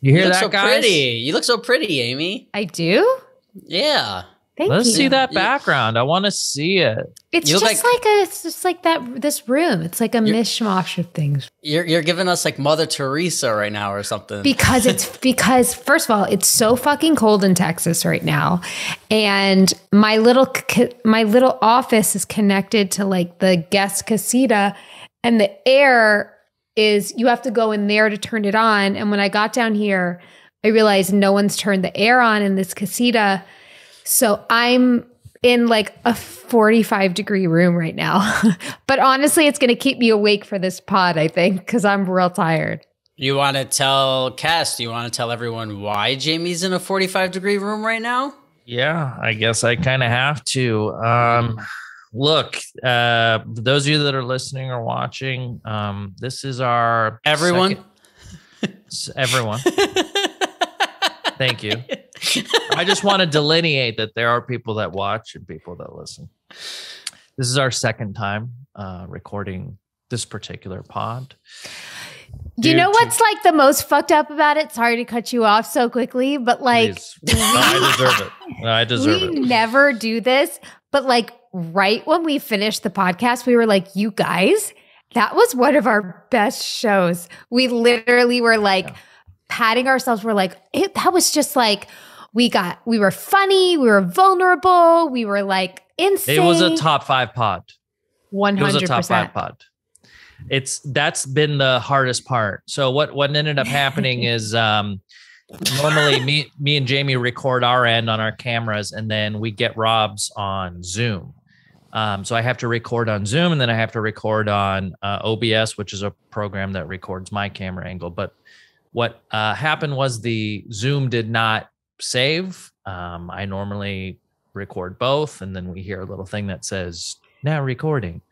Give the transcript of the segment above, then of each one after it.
You hear look that, so guys? pretty. You look so pretty, Amy. I do? Yeah. Thank Let's you. see that background. I want to see it. It's You just look it's just like this room. It's like a mishmash of things. You're giving us like Mother Teresa right now or something. Because first of all, it's so fucking cold in Texas right now, and my little office is connected to like the guest casita, and the air is, you have to go in there to turn it on. And when I got down here, I realized no one's turned the air on in this casita. So I'm in like a 45-degree room right now. But honestly, it's going to keep me awake for this pod, I think, because I'm real tired. You want to tell Cass, you want to tell everyone why Jamie's in a 45-degree room right now? Yeah, I guess I kind of have to. Look, those of you that are listening or watching, this is our everyone. Everyone. Thank you. I just want to delineate that there are people that watch and people that listen. This is our second time recording this particular pod. You know what's like the most fucked up about it? Sorry to cut you off so quickly, but like, I deserve it. I deserve it. We never do this, but like right when we finished the podcast, we were like, you guys, that was one of our best shows. We literally were like patting ourselves. We're like, that was just like, we were funny. We were vulnerable. We were like insane. It was a top 5 pod. 100%. It was a top 5 pod. That's been the hardest part. So what ended up happening is normally me and Jamie record our end on our cameras, and then we get Rob's on Zoom. So I have to record on Zoom, and then I have to record on OBS, which is a program that records my camera angle. But what happened was the Zoom did not save. I normally record both, and then we hear a little thing that says now recording.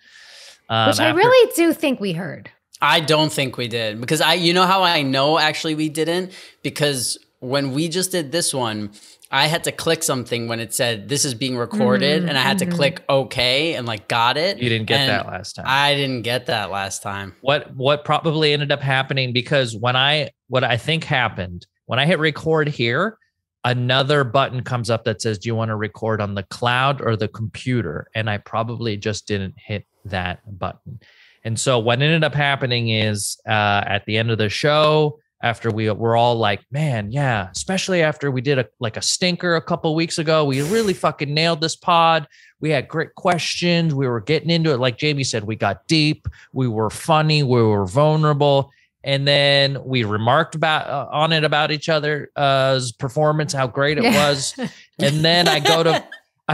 Which I really do think we heard. I don't think we did, because you know how I know actually we didn't? Because when we just did this one, I had to click something when it said this is being recorded, and I had to click OK and like got it. You didn't get that last time. I didn't get that last time. What probably ended up happening, because what I think happened when I hit record here, another button comes up that says, do you want to record on the cloud or the computer? And I probably just didn't hit that button. And so what ended up happening is at the end of the show, after we're all like, man, yeah, especially after we did a stinker a couple weeks ago, we really fucking nailed this pod. We had great questions. We were getting into it. Like Jamie said, we got deep. We were funny. We were vulnerable. And then we remarked about each other's performance, how great it was. And then I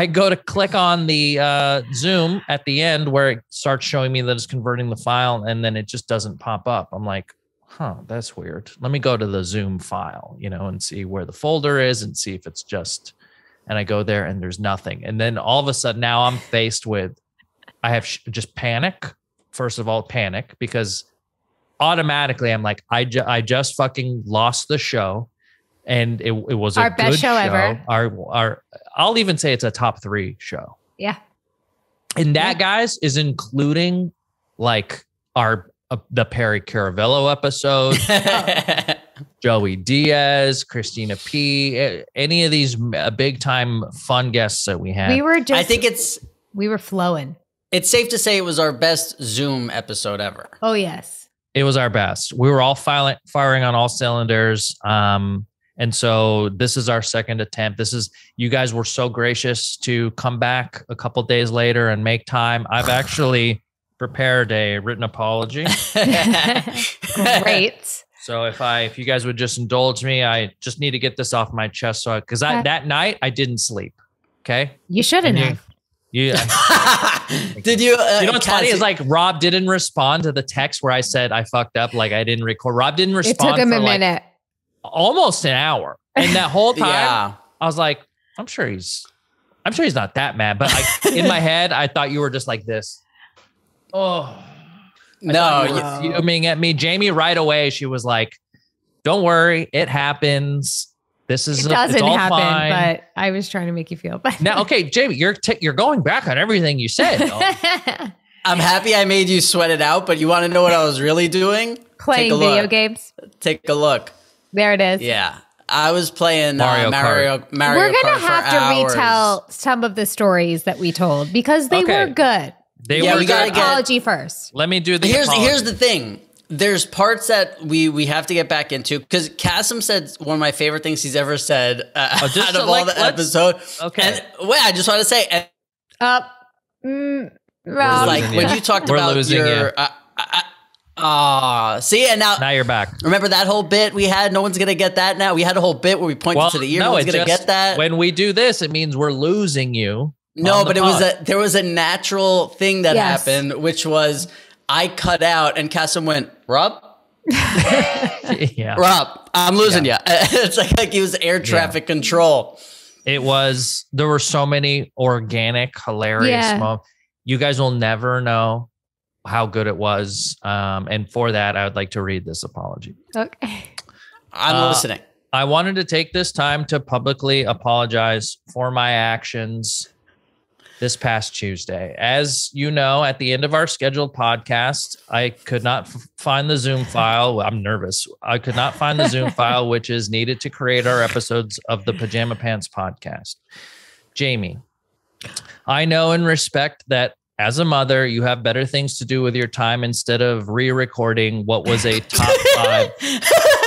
go to click on the Zoom at the end where it starts showing me that it's converting the file, and then it just doesn't pop up. I'm like, huh, that's weird. Let me go to the Zoom file, and see where the folder is and see if it's just, and I go there and there's nothing. And then all of a sudden now I'm faced with, I have just panic. First of all, panic, because automatically I'm like, I just fucking lost the show. And it was our best show ever. I'll even say it's a top 3 show. Yeah. And that, guys, is including like the Perry Caravello episode, Joey Diaz, Christina P, any of these big time fun guests that we had. We were flowing. It's safe to say it was our best Zoom episode ever. Oh, yes. It was our best. We were all firing on all cylinders. And so this is our second attempt. You guys were so gracious to come back a couple days later and make time. I've actually prepared a written apology. Great. So if you guys would just indulge me, I just need to get this off my chest. So because that night I didn't sleep. Okay. You shouldn't have. Yeah. Did you? You know what's funny is like Rob didn't respond to the text where I said I fucked up, like I didn't record. Rob didn't respond. It took him a minute. Almost an hour. And that whole time I was like, I'm sure he's not that mad. But in my head, I thought you were just like this. Oh no, you fuming at me. Jamie, right away, she was like, don't worry, it happens. It doesn't happen, fine. But I was trying to make you feel better. Now, okay, Jamie, you're going back on everything you said. I'm happy I made you sweat it out, but you want to know what I was really doing? Playing video games. Take a look. There it is. Yeah. I was playing Mario Mario We're going Kart to have to hours. retell some of the stories that we told because they were good. They Yeah, were we gotta good. get- Apology first. Let me do the Here's apology. the thing. There's parts that we have to get back into because Kasim said one of my favorite things he's ever said just out to, of like, all the let's- episodes. Okay. And wait, I just want to say, Rob. like losing when you. you talked We're about losing your, see, and now Now you're back. remember that whole bit we had? No one's gonna get that now. We had a whole bit where we pointed to the ear. No one's gonna get that. When we do this, it means we're losing you. No, on the but pod. there was a natural thing that Yes. happened, which was I cut out and Kasim went, Rob, Yeah. Rob, I'm losing you. It's like he was air traffic control. There were so many organic, hilarious moments. You guys will never know how good it was. And for that, I would like to read this apology. Okay. I'm listening. I wanted to take this time to publicly apologize for my actions this past Tuesday. As you know, at the end of our scheduled podcast, I could not find the Zoom file. I'm nervous. I could not find the Zoom file, which is needed to create our episodes of the Pajama Pants podcast. Jamie, I know and respect that as a mother, you have better things to do with your time instead of re-recording what was a top 5,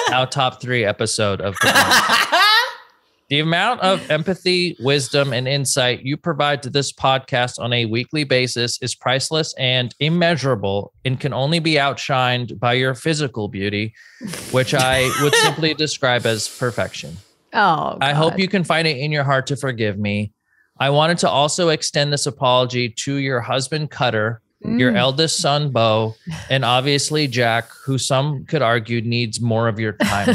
now top 3 episode of the podcast. The amount of empathy, wisdom, and insight you provide to this podcast on a weekly basis is priceless and immeasurable and can only be outshined by your physical beauty, which I would simply describe as perfection. Oh, I hope you can find it in your heart to forgive me. I wanted to also extend this apology to your husband, Cutter, your eldest son, Bo, and obviously Jack, who some could argue needs more of your time.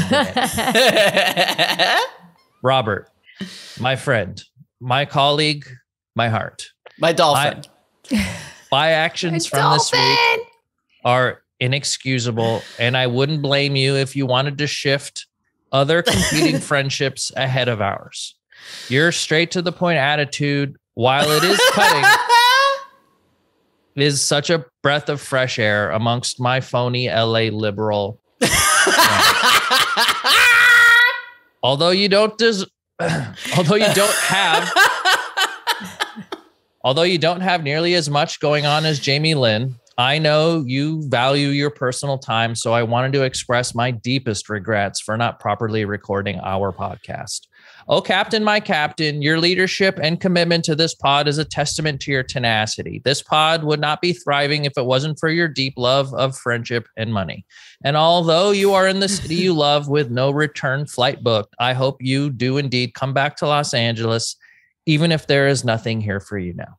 Robert, my friend, my colleague, my heart. My dolphin. My actions from this week are inexcusable, and I wouldn't blame you if you wanted to shift other competing friendships ahead of ours. Your straight to the point attitude, while it is cutting, is such a breath of fresh air amongst my phony LA liberal. Although you don't have nearly as much going on as Jamie-Lynn, I know you value your personal time, so I wanted to express my deepest regrets for not properly recording our podcast. Oh, Captain, my captain, your leadership and commitment to this pod is a testament to your tenacity. This pod would not be thriving if it wasn't for your deep love of friendship and money. And although you are in the city you love with no return flight booked, I hope you do indeed come back to Los Angeles, even if there is nothing here for you now.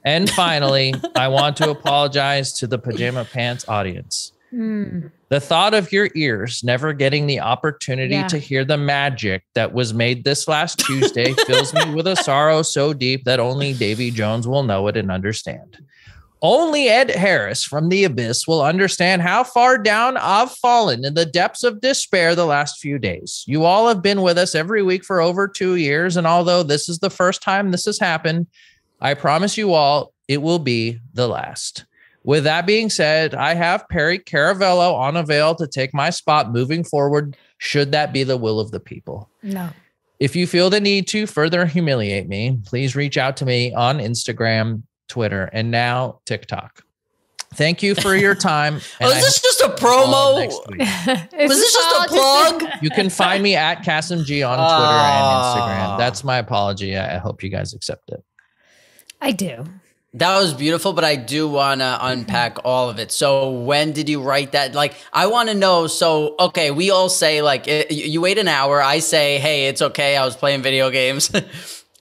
And finally, I want to apologize to the Pajama Pants audience. The thought of your ears never getting the opportunity to hear the magic that was made this last Tuesday fills me with a sorrow so deep that only Davy Jones will know it and understand. Only Ed Harris from the abyss will understand how far down I've fallen in the depths of despair the last few days. You all have been with us every week for over 2 years, and although this is the first time this has happened, I promise you all it will be the last. With that being said, I have Perry Caravello on avail to take my spot moving forward, should that be the will of the people. No. If you feel the need to further humiliate me, please reach out to me on Instagram, Twitter, and now TikTok. Thank you for your time. Oh, is this just a promo? Was this just a plug? You can find me at CasimG on Twitter and Instagram. That's my apology. I hope you guys accept it. I do. That was beautiful, but I do want to unpack all of it. So when did you write that? Like, I want to know. So, okay, we all say like, you wait an hour. I say, hey, it's okay. I was playing video games.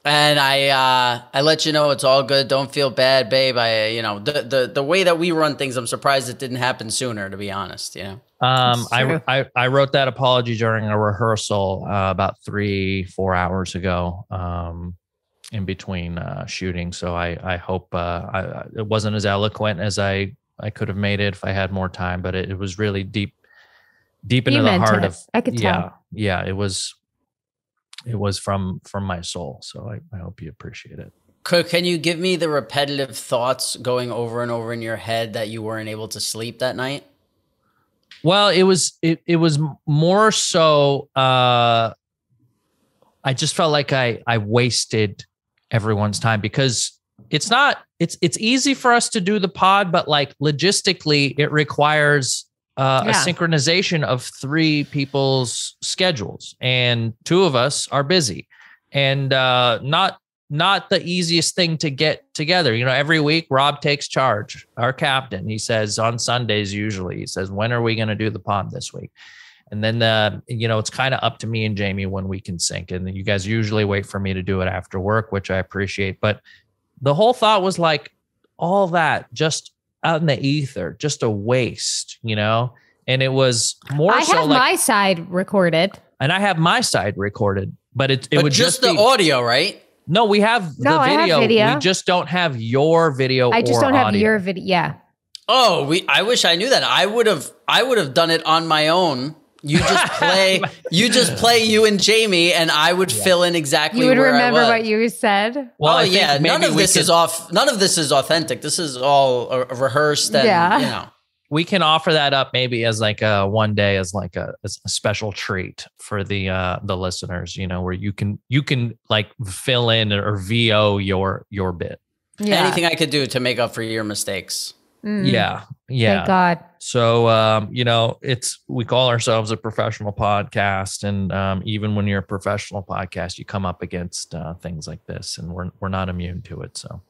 And I let you know it's all good. Don't feel bad, babe. The way that we run things, I'm surprised it didn't happen sooner, to be honest, you know? I wrote that apology during a rehearsal about 3-4 hours ago. In between shooting. So I hope it wasn't as eloquent as I could have made it if I had more time, but it was really deep into the heart of, I could tell. Yeah, it was from my soul. So I hope you appreciate it. Can you give me the repetitive thoughts going over and over in your head that you weren't able to sleep that night? Well, it was more so. I just felt like I wasted everyone's time because it's easy for us to do the pod, but like logistically, it requires a synchronization of 3 people's schedules, and 2 of us are busy, and not the easiest thing to get together. You know, every week Rob takes charge, our captain. He says on Sundays, usually he says, when are we going to do the pod this week? And then, it's kind of up to me and Jamie when we can sync. And you guys usually wait for me to do it after work, which I appreciate. But the whole thought was like all that just out in the ether, just a waste, and it was more I so have like my side recorded. And I have my side recorded, but it would just be the audio, right? No, we have the I have video. We just don't have your video. I just don't audio. have your video. Yeah. Oh, I wish I knew that. I would have done it on my own. You just play you and Jamie, and I would fill in exactly. You would where remember I was. what you said. Well, none of this is off. None of this is authentic. This is all rehearsed, and we can offer that up maybe as like one day as like a special treat for the listeners. Where you can like fill in or VO your bit. Yeah. Anything I could do to make up for your mistakes. Mm. Yeah. Thank God. So, we call ourselves a professional podcast. And even when you're a professional podcast, you come up against things like this, and we're not immune to it. So,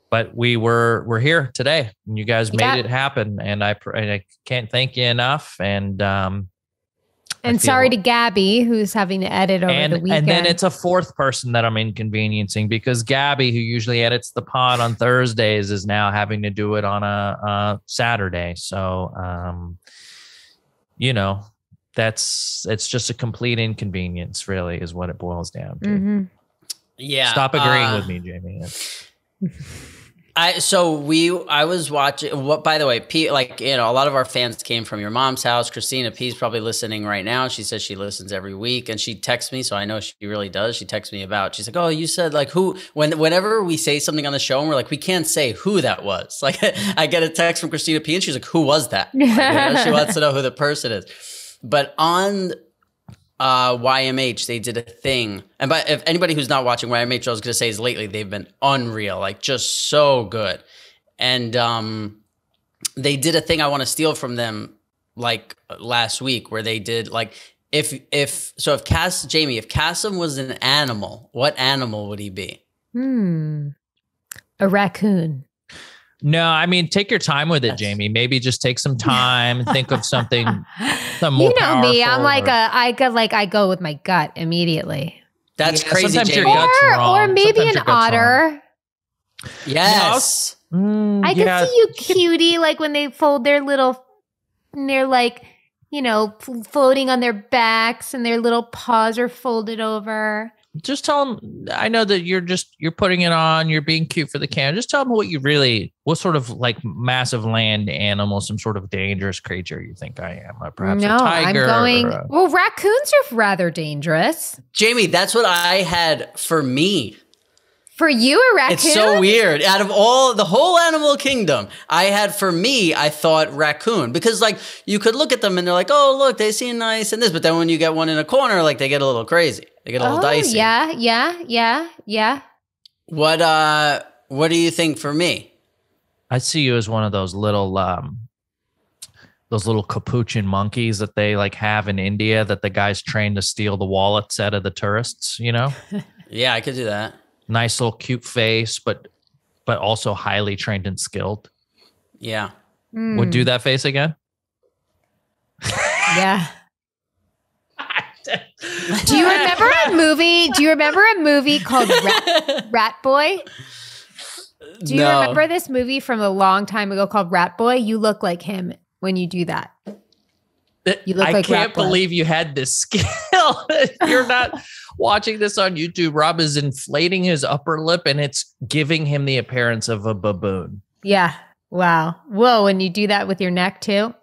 but we're here today, and you guys made it happen. And I can't thank you enough. And sorry to Gabby, who's having to edit over the weekend. And then it's a 4th person that I'm inconveniencing, because Gabby, who usually edits the pod on Thursdays, is now having to do it on a Saturday. So, it's just a complete inconvenience, really, is what it boils down to. Mm-hmm. Yeah. Stop agreeing with me, Jamie. I was watching. What, by the way, P, a lot of our fans came from your mom's house. Christina P's probably listening right now. She says she listens every week, and she texts me, so I know she really does. She texts me about. She's like, "Oh, you said like who?" Whenever we say something on the show, and we're like, we can't say who that was. Like, I get a text from Christina P, and she's like, "Who was that?" She wants to know who the person is. But on YMH, they did a thing, and if anybody who's not watching YMH, I was going to say is lately they've been unreal, like just so good. And they did a thing I want to steal from them like last week, where they did like if Kasim was an animal, what animal would he be? A raccoon. No, I mean, take your time with it, Jamie. Maybe just take some time and think of something. More me. I'm like I go with my gut immediately. That's crazy, sometimes Jamie. your gut's wrong. Or maybe Sometimes an otter. Yes. I can see you, cutie, like when they fold their little, and they're like, floating on their backs, and their little paws are folded over. Just tell them, I know that you're putting it on, you're being cute for the camera. Just tell them what sort of like massive land animal, some sort of dangerous creature you think I am. Perhaps a tiger. Well, raccoons are rather dangerous. Jamie, that's what I had for me. For you, a raccoon? It's so weird. Out of the whole animal kingdom, I thought raccoon, because like you could look at them and they're like, oh, look, they seem nice and this. But then when you get one in a corner, like they get a little crazy. They get a little dicey. Yeah. What do you think for me? I see you as one of those little capuchin monkeys that they like have in India that the guys trained to steal the wallets out of the tourists, Yeah, I could do that. Nice little cute face, but also highly trained and skilled. Yeah. Would do that face again? Yeah. Do you remember a movie called Rat Boy? Do you remember this movie from a long time ago called Rat Boy? You look like him when you do that. You look like can't believe you had this skill. You're not watching this on YouTube. Rob is inflating his upper lip, and it's giving him the appearance of a baboon. Yeah. Wow. Whoa. And you do that with your neck too?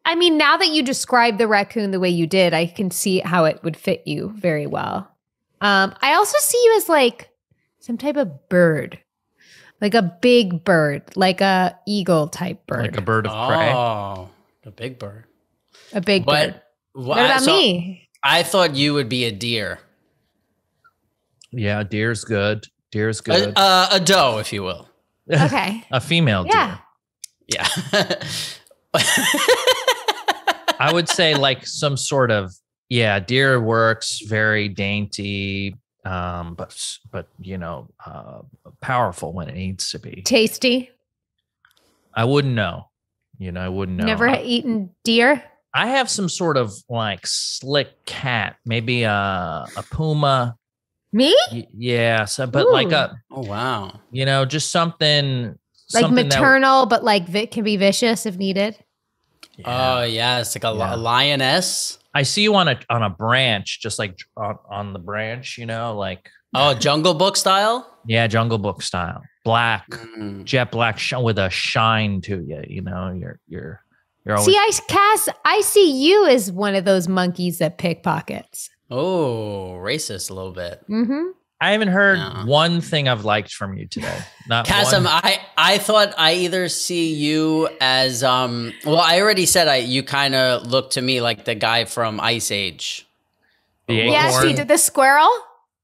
I mean, now that you described the raccoon the way you did, I can see how it would fit you very well. I also see you as like some type of bird. Like a big bird, like a eagle type bird. Like a bird of prey. Oh, a big bird. A big bird. What about me? I thought you would be a deer. Yeah, deer's good. Deer's good. A doe, if you will. Okay. A female deer. Yeah. I would say like some sort of, deer works, very dainty, but powerful when it needs to be. Tasty. I wouldn't know. I wouldn't know. Never eaten deer? I have some sort of like slick cat, maybe a puma. Me? Yeah. So, but like oh wow, just something like maternal, but like it can be vicious if needed. Yeah. Oh yeah, it's like a lioness. I see you on a branch, just like on the branch, like Jungle Book style. Yeah, Jungle Book style, black, jet black with a shine to you. You're always. See, I see you as one of those monkeys that pickpockets. Oh, racist a little bit. Mm-hmm. I haven't heard one thing I've liked from you today. Not Kasim, one. I thought I either see you as I already said you kind of look to me like the guy from Ice Age. Yes, he did the squirrel.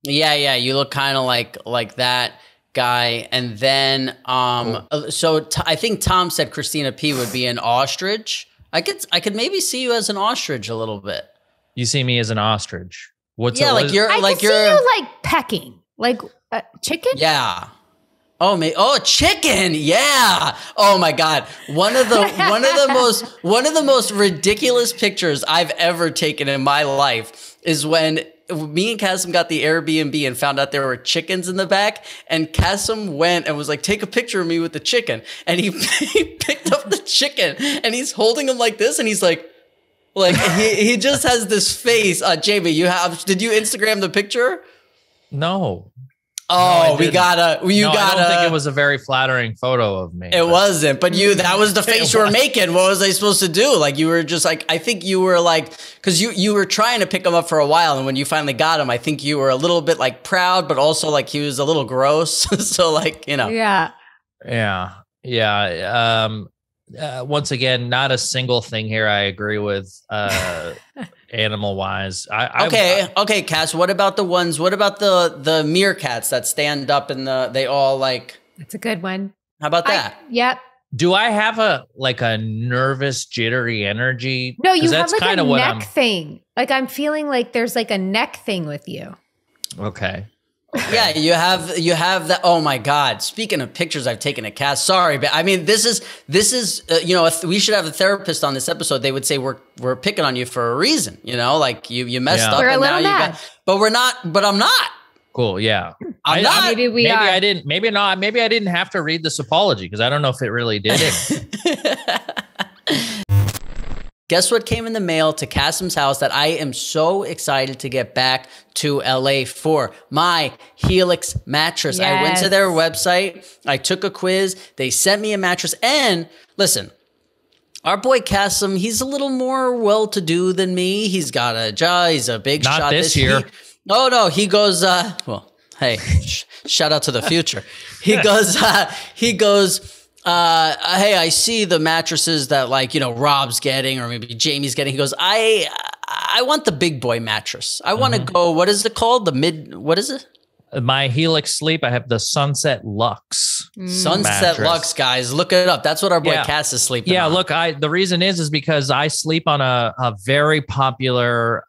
Yeah, you look kind of like that guy. And then I think Tom said Christina P would be an ostrich. I could maybe see you as an ostrich a little bit. You see me as an ostrich. I can see you like pecking, like chicken. Yeah. Oh, chicken. Yeah. Oh my God. One of the most ridiculous pictures I've ever taken in my life is when me and Kasim got the Airbnb and found out there were chickens in the back, and Kasim went and was like, take a picture of me with the chicken. And he picked up the chicken and he's holding him like this. And he's like he just has this face. Jamie, did you Instagram the picture? No. Oh, I don't think it was a very flattering photo of me. It wasn't, but that was the face you were making. What was I supposed to do? Like, you were just like, I think you were like, because you were trying to pick him up for a while, and when you finally got him, I think you were a little bit like proud, but also like he was a little gross. So like, Yeah. Once again, not a single thing here I agree with animal wise. Okay, Cass, what about the ones, what about the meerkats that stand up and they all like... That's a good one. How about that? Yep. Do I have a nervous, jittery energy? No, you have like a neck thing. Like I'm feeling like there's like a neck thing with you. Okay. Yeah, you have that. Oh my God! Speaking of pictures I've taken at Cass, sorry, but I mean this is we should have a therapist on this episode. They would say we're picking on you for a reason. Like you messed up, we're and a little now mad. But we're not. But I'm not. Cool. Yeah. I'm not. Maybe we are. I didn't. Maybe not. Maybe I didn't have to read this apology because I don't know if it really did it. Guess what came in the mail to Kasim's house that I am so excited to get back to LA for? My Helix mattress. Yes. I went to their website. I took a quiz. They sent me a mattress. And listen, our boy Kasim, he's a little more well-to-do than me. He's got a job. He's a big shot. Not this year. No, he goes, hey, shout out to the future. He goes, hey, I see the mattresses that Rob's getting or maybe Jamie's getting. He goes, I want the big boy mattress. I want to go, what is it called? What is it? My Helix Sleep, I have the Sunset Lux. Sunset mattress. Lux, guys. Look it up. That's what our boy Cass is sleeping on. Look, the reason is because I sleep on a very popular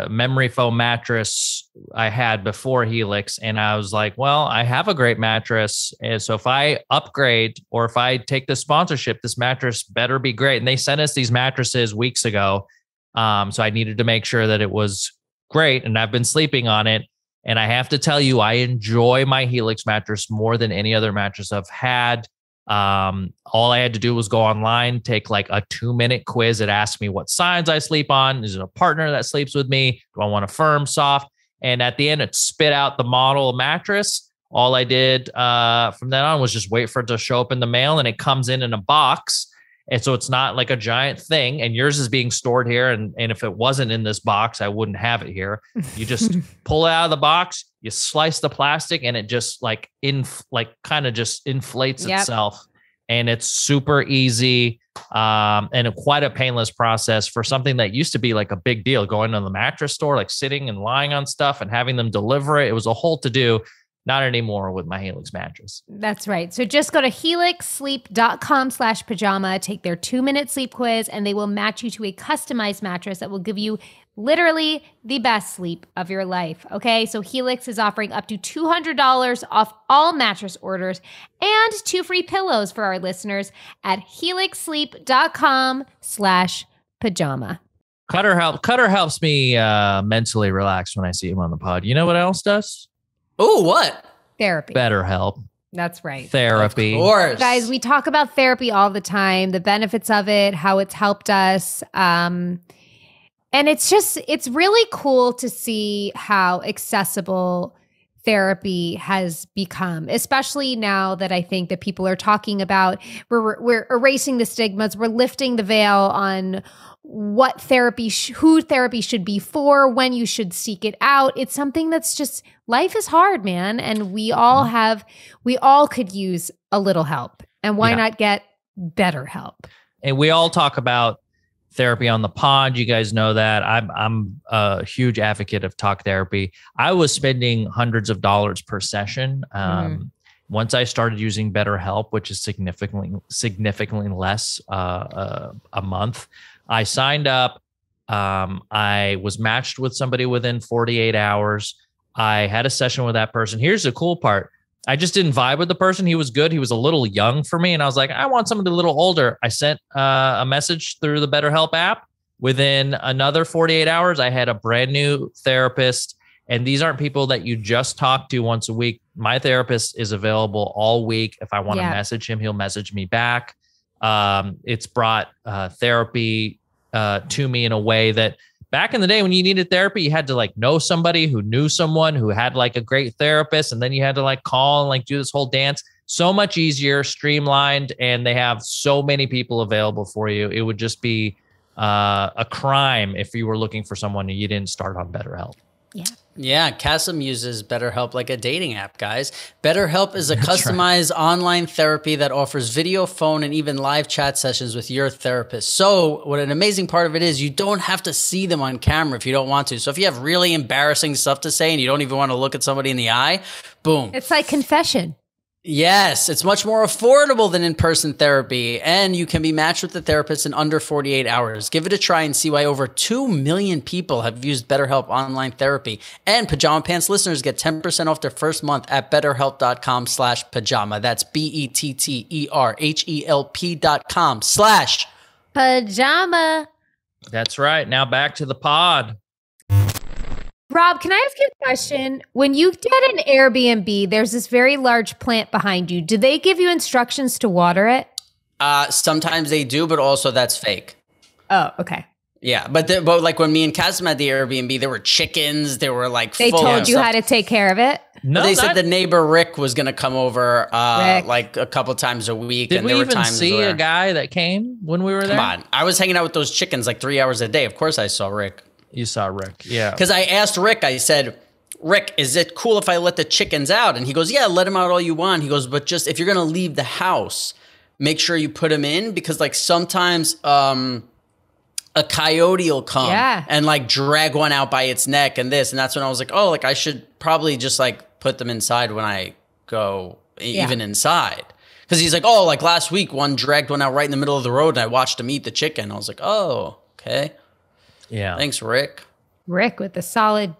memory foam mattress I had before Helix, and I was like, well, I have a great mattress, and so if I upgrade or if I take the sponsorship, this mattress better be great. And they sent us these mattresses weeks ago, so I needed to make sure that it was great, and I've been sleeping on it, and I have to tell you, I enjoy my Helix mattress more than any other mattress I've had. All I had to do was go online, take like a 2-minute quiz. It asked me what sides I sleep on. Is it a partner that sleeps with me? Do I want a firm, soft? And at the end, it spit out the model mattress. All I did from then on was just wait for it to show up in the mail, and it comes in a box. And so it's not like a giant thing, and yours is being stored here. And if it wasn't in this box, I wouldn't have it here. You just pull it out of the box, you slice the plastic, and it just kind of just inflates itself. And it's super easy and quite a painless process for something that used to be like a big deal, going to the mattress store, like sitting and lying on stuff and having them deliver it. It was a whole to do. Not anymore with my Helix mattress. That's right. So just go to helixsleep.com/pajama, take their 2-minute sleep quiz, and they will match you to a customized mattress that will give you literally the best sleep of your life. Okay. So Helix is offering up to $200 off all mattress orders and 2 free pillows for our listeners at helixsleep.com/pajama. Cutter helps me mentally relax when I see him on the pod. You know what else does? Oh, what? Therapy. BetterHelp. That's right. Therapy. Of course. Guys, we talk about therapy all the time, the benefits of it, how it's helped us. And it's really cool to see how accessible therapy has become, especially now that I think that people are talking about, we're erasing the stigmas, we're lifting the veil on what therapy, who therapy should be for, when you should seek it out. It's something that's just, life is hard, man. And we all could use a little help. And why not get better help? And we all talk about therapy on the pod. You guys know that. I'm a huge advocate of talk therapy. I was spending hundreds of dollars per session. Once I started using BetterHelp, which is significantly less a month, I signed up. I was matched with somebody within 48 hours. I had a session with that person. Here's the cool part. I just didn't vibe with the person. He was good. He was a little young for me. And I was like, I want somebody a little older. I sent a message through the BetterHelp app. Within another 48 hours, I had a brand new therapist. And these aren't people that you just talk to once a week. My therapist is available all week. If I want to message him, he'll message me back. It's brought therapy to me in a way that back in the day when you needed therapy, you had to like know somebody who knew someone who had like a great therapist. And then you had to like call and like do this whole dance. So much easier, streamlined, and they have so many people available for you. It would just be a crime if you were looking for someone and you didn't start on BetterHelp. Yeah, Kasim uses BetterHelp like a dating app, guys. BetterHelp is a customized online therapy that offers video, phone, and even live chat sessions with your therapist. So what an amazing part of it is you don't have to see them on camera if you don't want to. So if you have really embarrassing stuff to say and you don't even want to look at somebody in the eye, boom. It's like confession. Yes, it's much more affordable than in-person therapy, and you can be matched with the therapist in under 48 hours. Give it a try and see why over 2 million people have used BetterHelp online therapy. And Pajama Pants listeners get 10% off their first month at betterhelp.com/pajama. That's BETTERHELP.com/pajama. That's right. Now back to the pod. Rob, can I ask you a question? When you get an Airbnb, there's this very large plant behind you. Do they give you instructions to water it? Sometimes they do, but also that's fake. Oh, okay. Yeah, but like when me and Kasim had the Airbnb, there were chickens. There were like they told you how to take care of it. No, they said the neighbor Rick was going to come over like a couple times a week. Did we even see a guy that came when we were there? Come on, I was hanging out with those chickens like 3 hours a day. Of course, I saw Rick. You saw Rick, yeah. Because I asked Rick, I said, Rick, is it cool if I let the chickens out? And he goes, yeah, let them out all you want. He goes, but just if you're going to leave the house, make sure you put them in because like sometimes a coyote will come and like drag one out by its neck and this. And that's when I was like, oh, like I should probably just like put them inside when I go even inside. Because he's like, oh, like last week one dragged one out right in the middle of the road and I watched him eat the chicken. I was like, oh, okay. Yeah. Thanks, Rick. Rick with the solid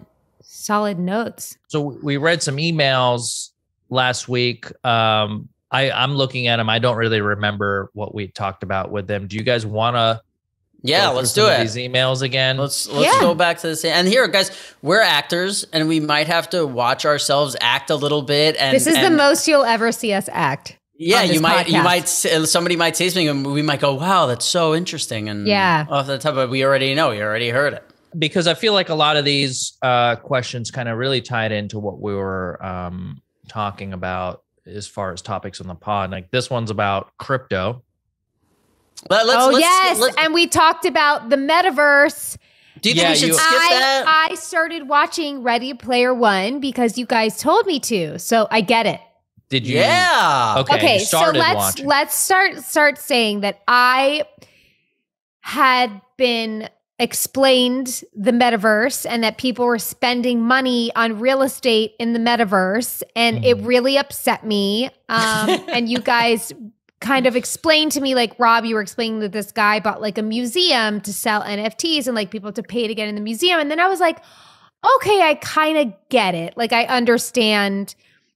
notes. So we read some emails last week. I'm looking at them. I don't really remember what we talked about with them. Do you guys want to? Yeah, let's do it. These emails again. Let's go back to this. And here, guys, we're actors, and we might have to watch ourselves act a little bit. And this is the most you'll ever see us act. Yeah, you might. Somebody might say something, and we might go, "Wow, that's so interesting." And off the top, but we already know, you already heard it. Because I feel like a lot of these questions kind of really tied into what we were talking about as far as topics on the pod. Like this one's about crypto. Let's and we talked about the metaverse. Do you think we should skip that? I started watching Ready Player One because you guys told me to, so I get it. Did you? Yeah. Okay. So let's start saying that I had been explained the metaverse and that people were spending money on real estate in the metaverse, and it really upset me. And you guys kind of explained to me, like, Rob, you were explaining that this guy bought like a museum to sell NFTs and like people to pay to get in the museum. And then I was like, okay, I kind of get it. Like, I understand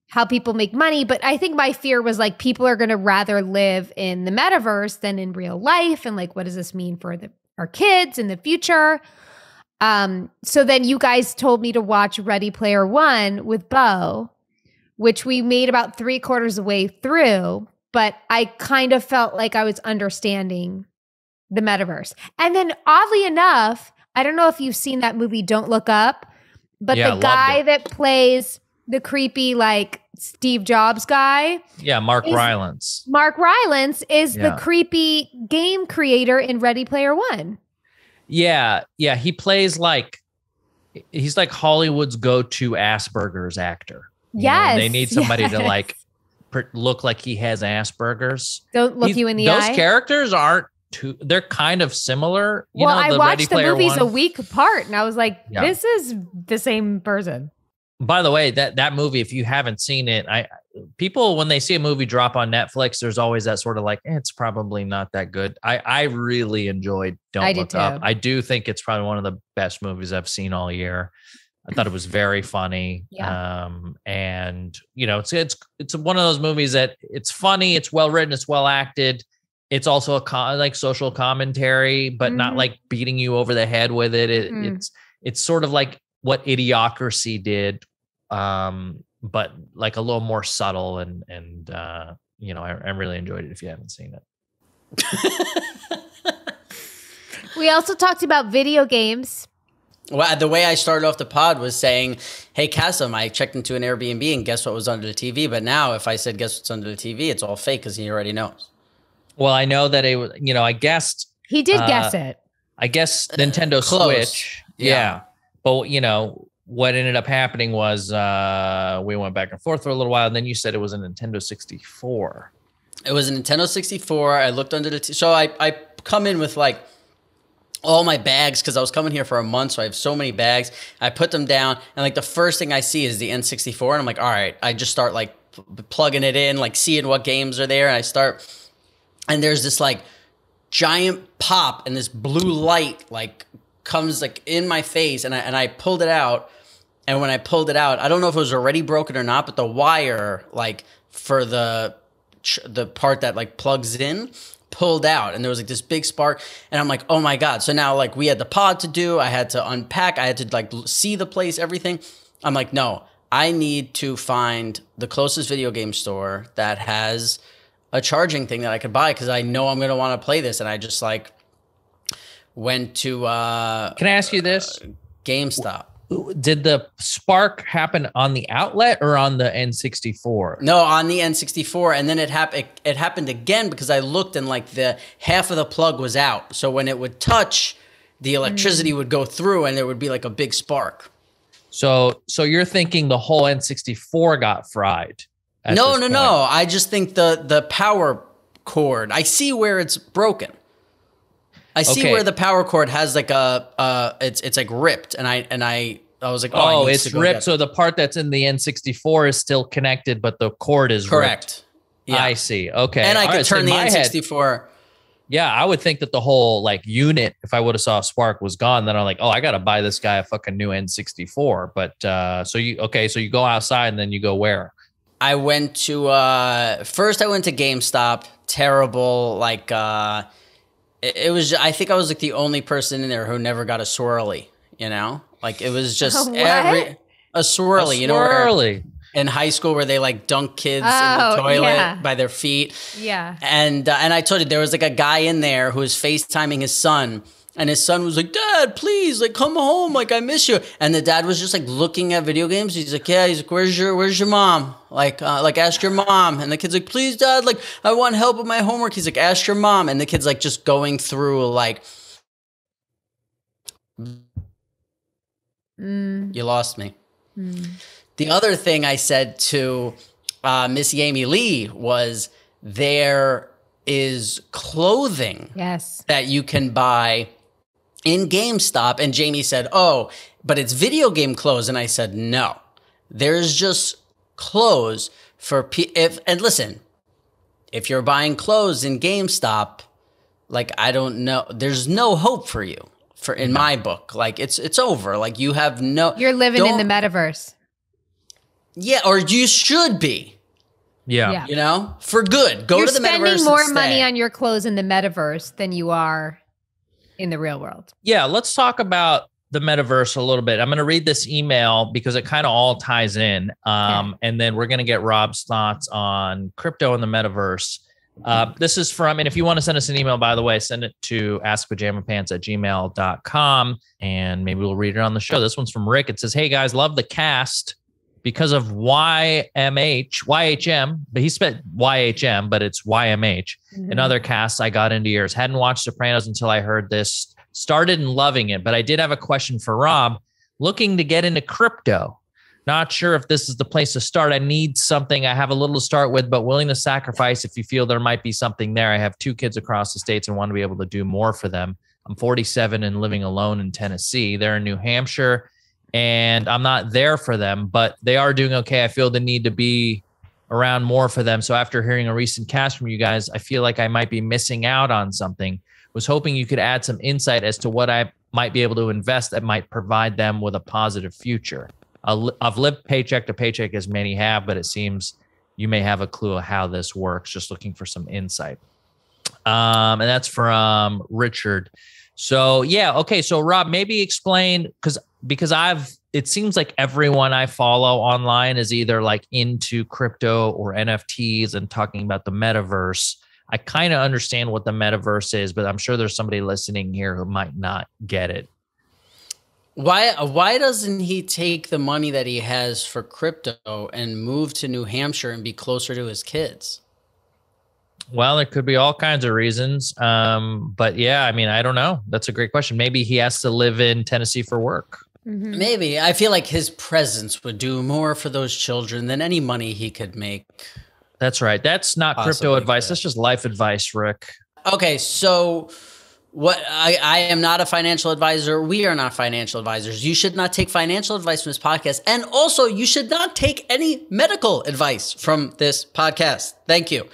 how people make money, but I think my fear was like people are going to rather live in the metaverse than in real life. And like, what does this mean for our kids in the future? So then you guys told me to watch Ready Player One with Bo, which we made about 3/4 of the way through, but I kind of felt like I was understanding the metaverse. And then oddly enough, I don't know if you've seen that movie, Don't Look Up, but the guy that plays the creepy, like, Steve Jobs guy. Yeah, Mark Rylance. Mark Rylance is the creepy game creator in Ready Player One. Yeah. Yeah. He plays he's like Hollywood's go-to Asperger's actor. Yes. They need somebody to like look like he has Asperger's. Don't look you in the eye. Those characters aren't they're kind of similar. I watched the movies a week apart and I was like, this is the same person. By the way, that movie, if you haven't seen it, people, when they see a movie drop on Netflix, there's always that sort of like, it's probably not that good. I really enjoyed Don't Look Up. I do think it's probably one of the best movies I've seen all year. I thought it was very funny. Yeah. And it's one of those movies that it's funny, it's well written, it's well acted. It's also like social commentary, but not like beating you over the head with it. It's sort of like what Idiocracy did, but like a little more subtle, and I really enjoyed it if you haven't seen it. We also talked about video games. Well, the way I started off the pod was saying, hey, Kasim, I checked into an Airbnb and guess what was under the TV? But now if I said, guess what's under the TV, it's all fake because he already knows. Well, I know that I guessed. He did guess it. I guess Nintendo Switch. Yeah. But, what ended up happening was we went back and forth for a little while, and then you said it was a Nintendo 64. It was a Nintendo 64. I looked under the so I come in with like all my bags because I was coming here for a month, so I have so many bags. I put them down, and like the first thing I see is the N64, and I'm like, all right. I just start like plugging it in, like seeing what games are there, and there's this like giant pop, and this blue light like comes like in my face, and I pulled it out. And when I pulled it out, I don't know if it was already broken or not, but the wire, like for the part that like plugs in, pulled out, and there was like this big spark, and I'm like, oh my God. So now like we had the pod to do, I had to unpack, I had to like see the place, everything. I'm like, no, I need to find the closest video game store that has a charging thing that I could buy because I know I'm going to want to play this. And I just like went to Can I ask you this? GameStop. Did the spark happen on the outlet or on the N64? No, on the N64, and then it happened again because I looked and like the half of the plug was out. So when it would touch, the electricity would go through, and there would be like a big spark. So you're thinking the whole N64 got fried? No. I just think the power cord. I see where it's broken. I see where the power cord has like it's like ripped, and I was like, oh, it's ripped. So the part that's in the N64 is still connected, but the cord is correct. Ripped. Yeah. I see. Okay, and I could turn the N64. Yeah, I would think that the whole like unit, if I would have saw a spark, was gone. Then I'm like, I got to buy this guy a fucking new N64. But so you go outside and then you go where? I went to first I went to GameStop. Terrible, like. It was. I think I was like the only person in there who never got a swirly. Like it was just a swirly. You know, in high school where they like dunk kids in the toilet by their feet. Yeah. And I told you there was like a guy in there who was FaceTiming his son. And his son was like, Dad, please, like, come home. Like, I miss you. And the dad was just like looking at video games. He's like, yeah. He's like, where's your mom? Like, ask your mom. And the kid's like, please, Dad. Like, I want help with my homework. He's like, ask your mom. And the kid's like just going through like, you lost me. The other thing I said to Miss Jamie-Lynn was there is clothing that you can buy in GameStop. And Jamie said, oh, but it's video game clothes. And I said, no, there's just clothes for and listen, if you're buying clothes in GameStop, like, I don't know, there's no hope for you in my book. Like it's over. Like you're living in the metaverse. Yeah. Or you should be. Yeah. You know, for good. You're to the metaverse. You're spending more money on your clothes in the metaverse than you are in the real world. Yeah. Let's talk about the metaverse a little bit. I'm going to read this email because it kind of all ties in. And then we're going to get Rob's thoughts on crypto and the metaverse. This is from, and if you want to send us an email, by the way, send it to askpajamapants@gmail.com and maybe we'll read it on the show. This one's from Rick. It says, hey guys, love the cast. Because of YHM, but he spent YHM, but it's YMH. And other casts, I got into yours. Hadn't watched Sopranos until I heard this. Started and loving it, but I did have a question for Rob. Looking to get into crypto. Not sure if this is the place to start. I need something. I have a little to start with, but willing to sacrifice if you feel there might be something there. I have 2 kids across the states and want to be able to do more for them. I'm 47 and living alone in Tennessee. They're in New Hampshire. And I'm not there for them, but they are doing okay. I feel the need to be around more for them. So after hearing a recent cast from you guys, I feel like I might be missing out on something. Was hoping you could add some insight as to what I might be able to invest that might provide them with a positive future. I've lived paycheck to paycheck as many have, but it seems you may have a clue of how this works. Just looking for some insight. And that's from Richard. So yeah. Okay. So Rob, maybe explain, because it seems like everyone I follow online is either like into crypto or NFTs and talking about the metaverse. I kind of understand what the metaverse is, but I'm sure there's somebody listening here who might not get it. Why doesn't he take the money that he has for crypto and move to New Hampshire and be closer to his kids? Well, there could be all kinds of reasons. But yeah, I mean, I don't know. That's a great question. Maybe he has to live in Tennessee for work. Maybe. I feel like his presence would do more for those children than any money he could make. That's right. That's not crypto advice. That's just life advice, Rick. Okay, so what I am not a financial advisor. We are not financial advisors. You should not take financial advice from this podcast. And also, you should not take any medical advice from this podcast. Thank you.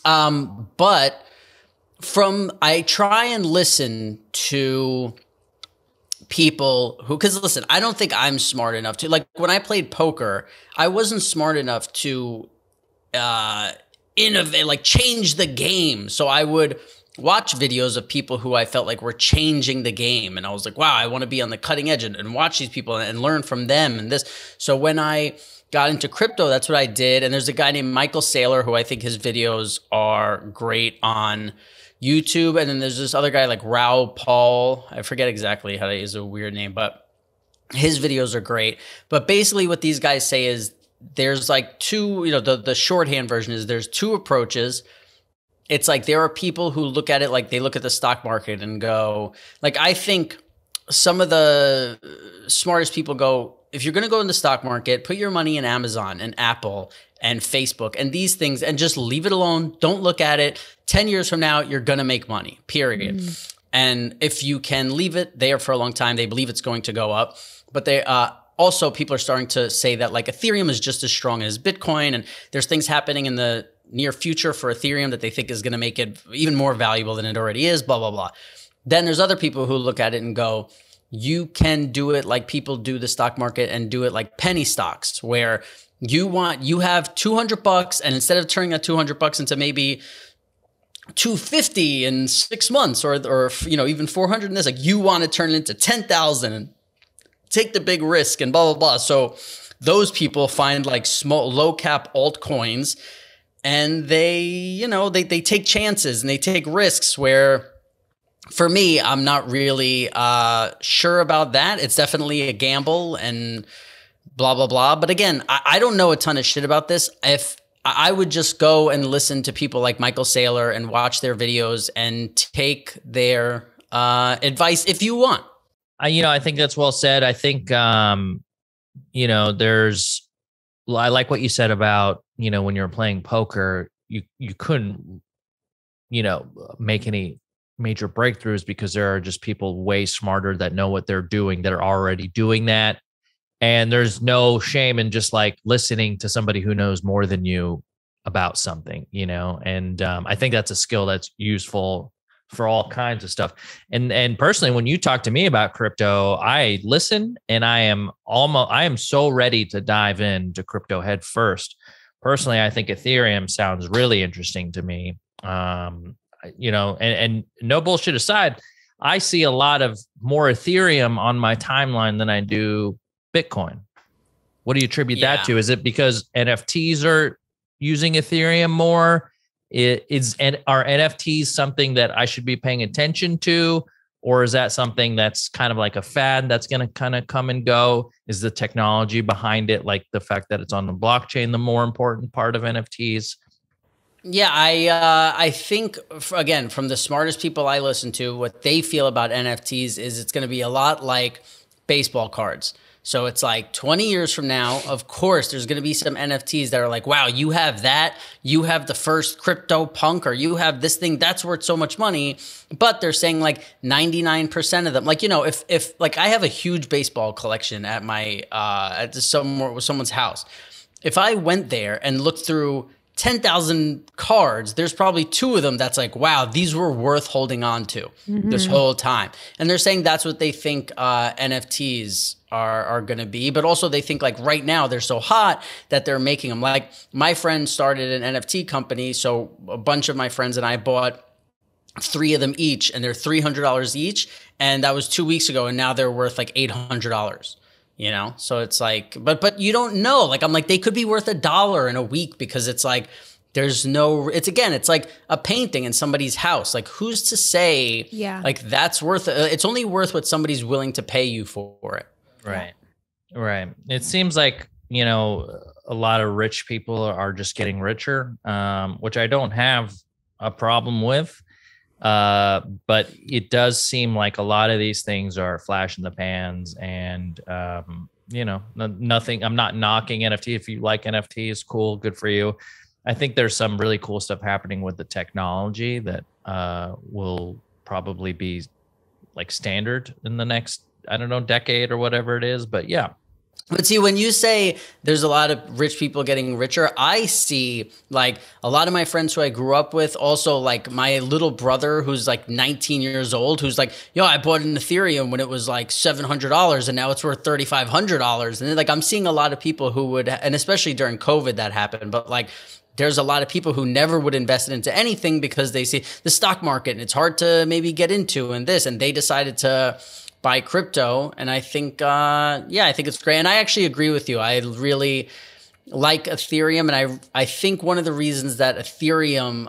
But I try and listen to people who, because listen, I don't think I'm smart enough to, like, when I played poker, I wasn't smart enough to innovate, like change the game. So I would watch videos of people who I felt like were changing the game. And I was like, wow, I want to be on the cutting edge and watch these people and learn from them and this. So when I got into crypto, that's what I did. And there's a guy named Michael Saylor who I think his videos are great on YouTube. And then there's this other guy like Raoul Paul. I forget exactly how to use a weird name, but his videos are great. But basically what these guys say is there's like two, the shorthand version is there's 2 approaches. It's like there are people who look at it like they look at the stock market and go, like, I think some of the smartest people go, if you're going to go in the stock market, put your money in Amazon and Apple and Facebook and these things and just leave it alone. Don't look at it. 10 years from now, you're going to make money, period. And if you can leave it there for a long time, they believe it's going to go up. But they also, people are starting to say that like Ethereum is just as strong as Bitcoin. And there's things happening in the near future for Ethereum that they think is going to make it even more valuable than it already is, blah, blah, blah. Then there's other people who look at it and go, you can do it like people do the stock market and do it like penny stocks, where you have $200 and instead of turning that $200 into maybe $250 in 6 months or even $400 in this, like you want to turn it into $10,000 and take the big risk and blah, blah, blah. So those people find like small, low cap altcoins, and they take chances and they take risks where, for me, I'm not really sure about that. It's definitely a gamble and blah, blah, blah. But again, I don't know a ton of shit about this. If I would just go and listen to people like Michael Saylor and watch their videos and take their advice if you want. I think that's well said. I think, I like what you said about, when you're playing poker, you couldn't, make any major breakthroughs because there are just people way smarter that know what they're doing, that are already doing that. And there's no shame in just like listening to somebody who knows more than you about something, and I think that's a skill that's useful for all kinds of stuff. And personally, when you talk to me about crypto, I listen and I am so ready to dive into crypto head first. Personally, I think Ethereum sounds really interesting to me. And no bullshit aside, I see a lot of more Ethereum on my timeline than I do Bitcoin. What do you attribute that to? Is it because NFTs are using Ethereum more? Are NFTs something that I should be paying attention to? Or is that something that's kind of like a fad that's going to kind of come and go? Is the technology behind it, like the fact that it's on the blockchain, the more important part of NFTs? Yeah, I think, again, from the smartest people I listen to, what they feel about NFTs is it's going to be a lot like baseball cards. So it's like 20 years from now, of course, there's going to be some NFTs that are like, wow, you have that, you have the first crypto punk, or you have this thing that's worth so much money. But they're saying like 99% of them, like, if like I have a huge baseball collection at my, at someone's house. If I went there and looked through 10,000 cards, there's probably 2 of them that's like, wow, these were worth holding on to this whole time. And they're saying that's what they think NFTs are going to be. But also they think like right now they're so hot that they're making them. Like my friend started an NFT company. So a bunch of my friends and I bought 3 of them each, and they're $300 each. And that was 2 weeks ago. And now they're worth like $800. So it's like, but you don't know. Like, I'm like, they could be worth $1 in a week, because it's like, it's like a painting in somebody's house. Like, who's to say, like, that's worth, it's only worth what somebody's willing to pay you for it. Right. Right. It seems like, a lot of rich people are just getting richer, which I don't have a problem with. But it does seem like a lot of these things are flash in the pans, and, nothing, I'm not knocking NFT. If you like NFTs, cool, good for you. I think there's some really cool stuff happening with the technology that, will probably be like standard in the next, I don't know, decade or whatever it is, but yeah. But see, when you say there's a lot of rich people getting richer, I see like a lot of my friends who I grew up with, also like my little brother who's like 19 years old, who's like, I bought an Ethereum when it was like $700 and now it's worth $3,500. And then, like, I'm seeing a lot of people who would, and especially during COVID that happened, but like there's a lot of people who never would invest into anything because they see the stock market and it's hard to maybe get into and they decided to buy crypto. And I think, I think it's great. And I actually agree with you. I really like Ethereum. And I think one of the reasons that Ethereum,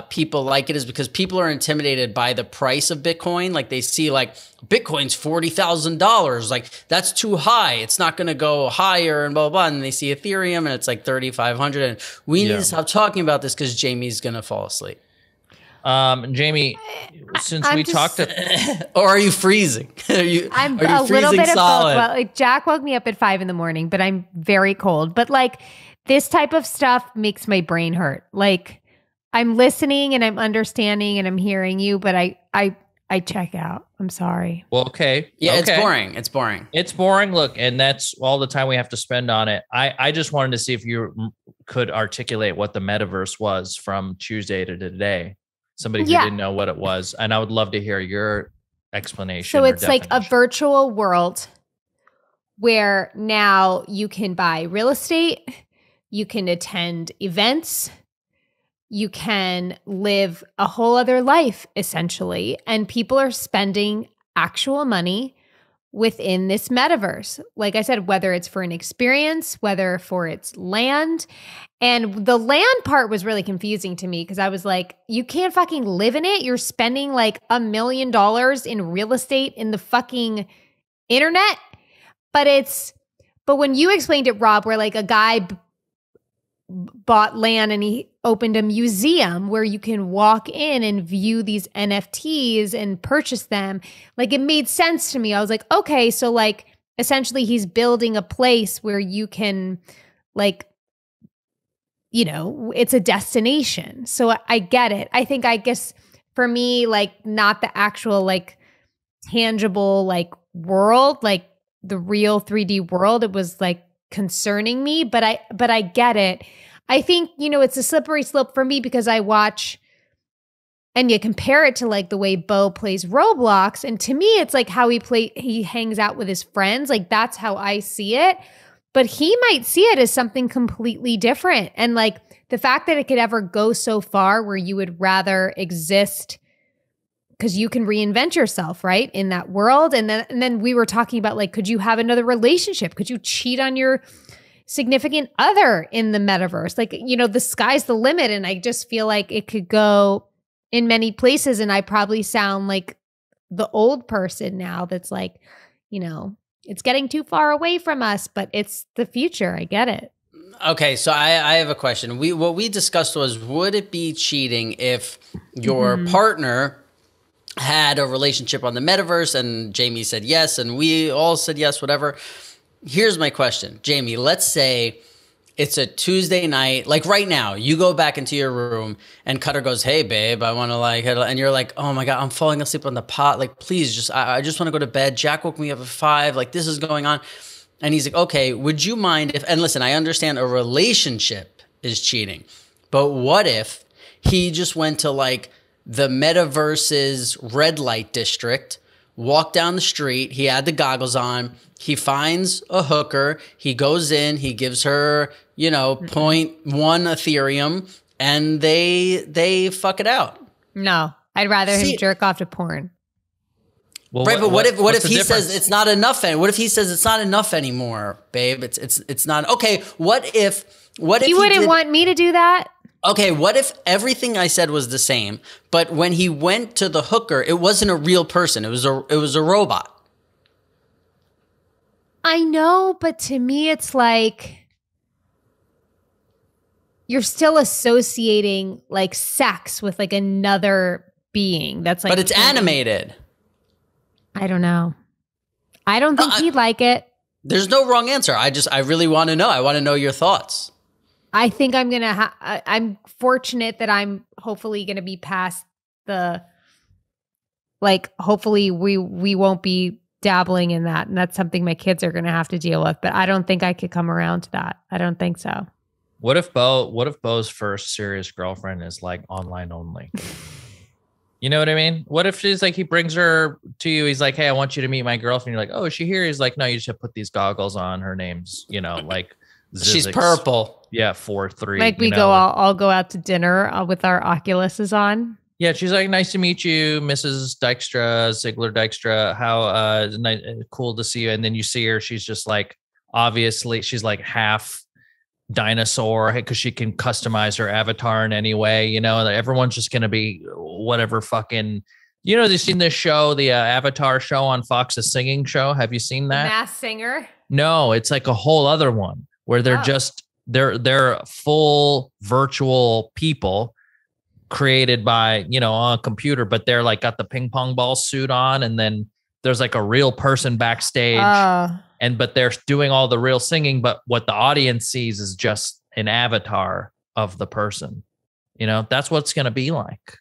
people like it is because people are intimidated by the price of Bitcoin. Like they see like Bitcoin's $40,000. Like that's too high. It's not going to go higher and blah, blah, blah. And they see Ethereum and it's like 3,500. And we need to stop talking about this because Jamie's going to fall asleep. Jamie, since we talked to, or are you freezing? I'm a little bit solid? Of both. Well, like Jack woke me up at 5 a.m, but I'm very cold. But like this type of stuff makes my brain hurt. Like I'm listening and I'm understanding and I'm hearing you, but I check out. I'm sorry. Well, okay. Yeah, okay. It's boring. It's boring. Look, and that's all the time we have to spend on it. I just wanted to see if you could articulate what the metaverse was from Tuesday to today. Somebody who didn't know what it was. And I would love to hear your explanation. So it's like a virtual world where now you can buy real estate, you can attend events, you can live a whole other life, essentially. And people are spending actual money within this metaverse. Like I said, whether it's for an experience, whether for its land. And the land part was really confusing to me because I was like, you can't fucking live in it. You're spending like $1 million in real estate in the fucking internet. But when you explained it, Rob, where like a guy bought land and he opened a museum where you can walk in and view these NFTs and purchase them, like it made sense to me. I was like, okay, so like essentially he's building a place where you can like, you know, it's a destination. So I get it. I guess for me, like not the actual like tangible like world, like the real 3D world, it was like concerning me, but I get it. I think, you know, it's a slippery slope for me because I watch and you compare it to like the way Bo plays Roblox. And to me, it's like how he hangs out with his friends. Like that's how I see it. But he might see it as something completely different. And like the fact that it could ever go so far where you would rather exist because you can reinvent yourself, right, in that world. And then we were talking about like, could you have another relationship? Could you cheat on your significant other in the metaverse? Like, you know, the sky's the limit. And I just feel like it could go in many places. And I probably sound like the old person now that's like, you know, it's getting too far away from us, but it's the future. I get it. Okay, so I have a question. What we discussed was, would it be cheating if your partner had a relationship on the metaverse and Jamie said yes and we all said yes, whatever? Here's my question. Jamie, let's say it's a Tuesday night, like right now, you go back into your room and Cutter goes, hey babe, I want to like, and you're like, oh my God, I'm falling asleep on the pot. Like, please I just want to go to bed. Jack woke me up at 5. Like this is going on. And he's like, okay, would you mind if, and listen, I understand a relationship is cheating, but what if he just went to like the metaverse's red light district, walked down the street, he had the goggles on, he finds a hooker, he goes in, he gives her, you know, 0.1 Ethereum, and they fuck it out. No, I'd rather him jerk off to porn. Well, right, but what if he says it's not enough? What if he says it's not enough anymore, babe? It's not okay. What if you wouldn't want me to do that? Okay, what if everything I said was the same, but when he went to the hooker, it wasn't a real person. It was a robot. I know, but to me, it's like you're still associating like sex with like another being. That's like, but it's animated. I don't know. I don't think he'd like it. There's no wrong answer. I really want to know. I want to know your thoughts. I think I'm going to I'm fortunate that I'm hopefully going to be past the, like, hopefully we won't be dabbling in that. And that's something my kids are going to have to deal with. But I don't think I could come around to that. I don't think so. What if Bo's first serious girlfriend is like online only? You know what I mean? What if she's like, he brings her to you. He's like, hey, I want you to meet my girlfriend. You're like, oh, is she here? He's like, no, you should put these goggles on. Her name's, you know, like she's purple. Yeah, 4-3. Like we go, I'll go out to dinner with our Oculuses on. Yeah, she's like, nice to meet you, Mrs. Ziegler Dykstra. How cool to see you. And then you see her. She's just like, obviously, she's like half dinosaur because she can customize her avatar in any way, you know, that everyone's just going to be whatever fucking, you know, you've seen this show, the Avatar show on Fox, a singing show. Have you seen that? Masked Singer? No, it's like a whole other one where they're just, they're full virtual people created by, you know, on a computer, but they're like got the ping pong ball suit on. And then there's like a real person backstage. But they're doing all the real singing, but what the audience sees is just an avatar of the person. You know, that's what it's going to be like.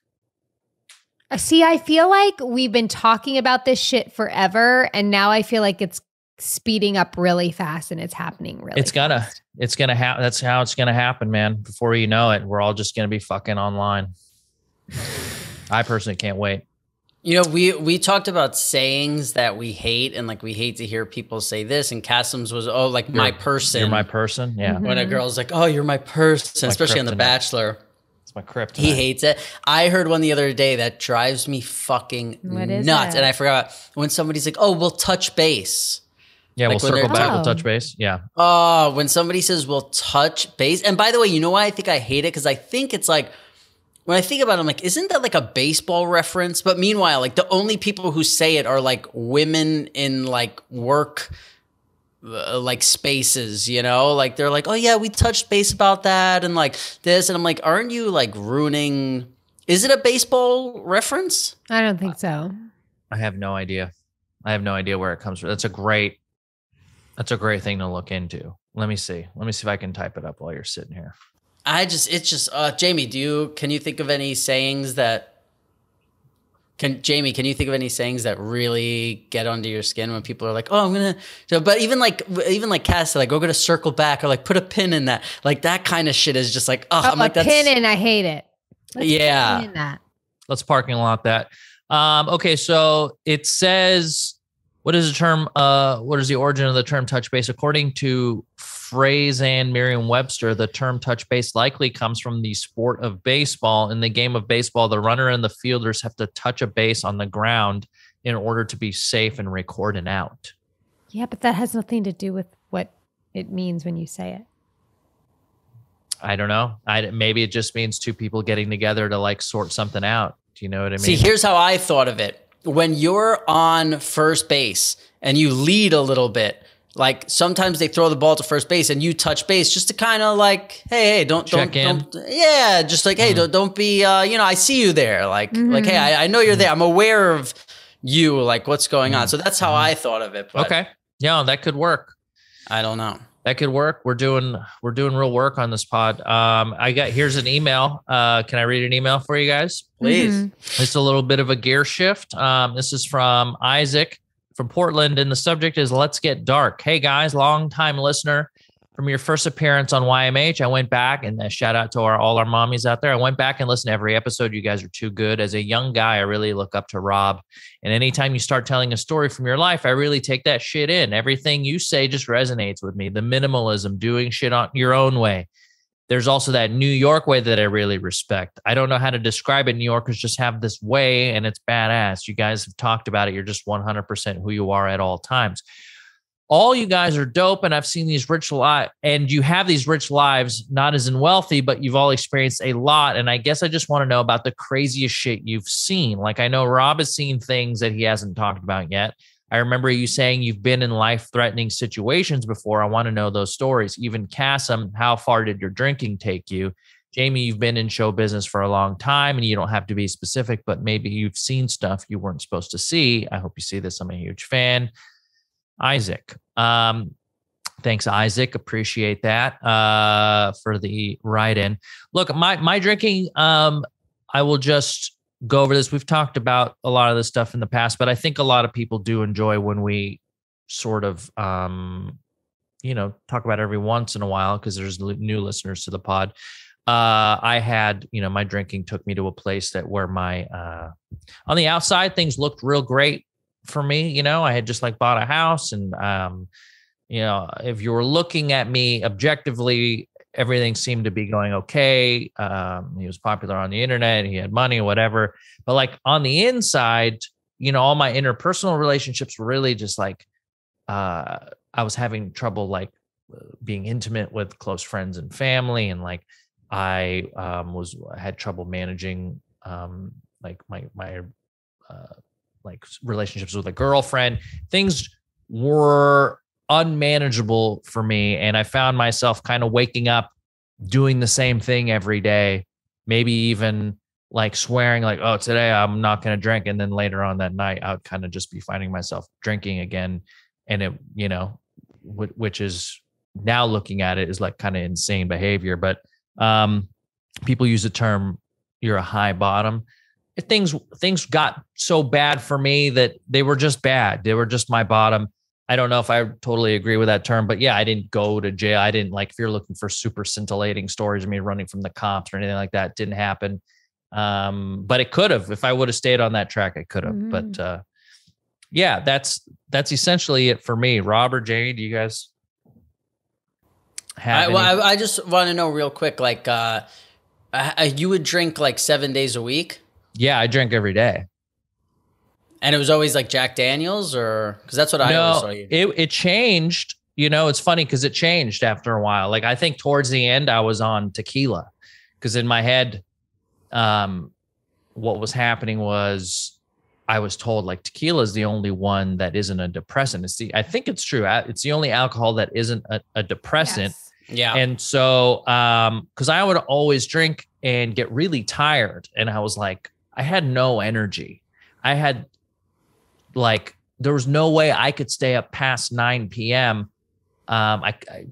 See, I feel like we've been talking about this shit forever, and now I feel like it's speeding up really fast and it's happening really fast. It's gonna happen. That's how it's gonna happen, man. Before you know it, we're all just gonna be fucking online. I personally can't wait. You know, we talked about sayings that we hate, and like we hate to hear people say this. And Kassem's was, oh, like my person. You're my person, yeah. When a girl's like, oh, you're my person, especially on The Bachelor. It's my kryptonite. He hates it. I heard one the other day that drives me fucking nuts. And I forgot when somebody's like, oh, we'll touch base. Yeah, like we'll circle back. We'll touch base. Yeah. Oh, when somebody says we'll touch base. And by the way, you know why I think I hate it? Because I think it's like, when I think about it, I'm like, isn't that like a baseball reference? But meanwhile, like the only people who say it are like women in like work like spaces, you know, like they're like, oh yeah, we touched base about that and like this, and I'm like, aren't you like ruining? Is it a baseball reference? I don't think so. I have no idea. I have no idea where it comes from. That's a great thing to look into. Let me see if I can type it up while you're sitting here. Jamie, can you think of any sayings that? Can you think of any sayings that really get under your skin when people are like, "Oh, I'm gonna," but even like Cass said, like, "Go to circle back," or like, "Put a pin in that," like that kind of shit is just like, oh, I'm like, that's pin in. I hate it. Let's parking lot that. Okay, so it says, what is the origin of the term touch base? According to Phrase and Merriam-Webster, the term touch base likely comes from the sport of baseball. In the game of baseball, the runner and the fielders have to touch a base on the ground in order to be safe and record an out. Yeah, but that has nothing to do with what it means when you say it. I don't know. Maybe it just means two people getting together to like sort something out. Do you know what I mean? See, here's how I thought of it. When you're on first base and you lead a little bit, like sometimes they throw the ball to first base and you touch base just to kind of like, hey, don't yeah, just like, hey, don't be, I see you there. Like, hey, I know you're there. I'm aware of you, like what's going on. So that's how I thought of it. But okay. Yeah, that could work. I don't know. That could work. We're doing real work on this pod. Here's an email. Can I read an email for you guys? Please. It's a little bit of a gear shift. This is from Isaac from Portland, and the subject is Let's Get Dark. Hey guys, long time listener. From your first appearance on YMH, I went back, and shout out to all our mommies out there. I went back and listened to every episode. You guys are too good. As a young guy, I really look up to Rob. And anytime you start telling a story from your life, I really take that shit in. Everything you say just resonates with me. The minimalism, doing shit on your own way. There's also that New York way that I really respect. I don't know how to describe it. New Yorkers just have this way, and it's badass. You guys have talked about it. You're just 100% who you are at all times. All you guys are dope, and I've seen these rich lives, and you have these rich lives, not as in wealthy, but you've all experienced a lot. And I guess I just want to know about the craziest shit you've seen. Like I know Rob has seen things that he hasn't talked about yet. I remember you saying you've been in life-threatening situations before. I want to know those stories. Even Cassim, how far did your drinking take you? Jamie, you've been in show business for a long time, and you don't have to be specific, but maybe you've seen stuff you weren't supposed to see. I hope you see this. I'm a huge fan. Isaac. Thanks, Isaac. Appreciate that for the write-in. Look, my drinking, I will just go over this. We've talked about a lot of this stuff in the past, but I think a lot of people do enjoy when we sort of, talk about it every once in a while because there's new listeners to the pod. I had, my drinking took me to a place that where my, on the outside, things looked real great for me. I had just like bought a house and, if you were looking at me objectively, everything seemed to be going okay. He was popular on the internet. He had money or whatever. But like on the inside, all my interpersonal relationships were really just like, I was having trouble like being intimate with close friends and family. And like, I had trouble managing like my like relationships with a girlfriend. Things were unmanageable for me. And I found myself kind of waking up, doing the same thing every day, maybe even like swearing like, oh, today I'm not going to drink. And then later on that night, I would kind of just be finding myself drinking again. And it, which is now looking at it is like kind of insane behavior. But people use the term, you're a high bottom. Things got so bad for me that they were just bad. They were just my bottom. I don't know if I totally agree with that term, but yeah, I didn't go to jail. I didn't like, if you're looking for super scintillating stories of me running from the cops or anything like that, it didn't happen. But it could have, if I would have stayed on that track, I could have, but yeah, that's essentially it for me. Rob or Jamie, do you guys have I just want to know real quick, like, You would drink like 7 days a week? Yeah, I drink every day. And it was always like Jack Daniels, or because that's what I always saw you. It changed. You know, it's funny because it changed after a while. Like I think towards the end, I was on tequila because in my head, what was happening was I was told like tequila is the only one that isn't a depressant. I think it's true. It's the only alcohol that isn't a depressant. Yes. Yeah. And so, because I would always drink and get really tired, and I was like, I had no energy. I had like, there was no way I could stay up past 9 p.m.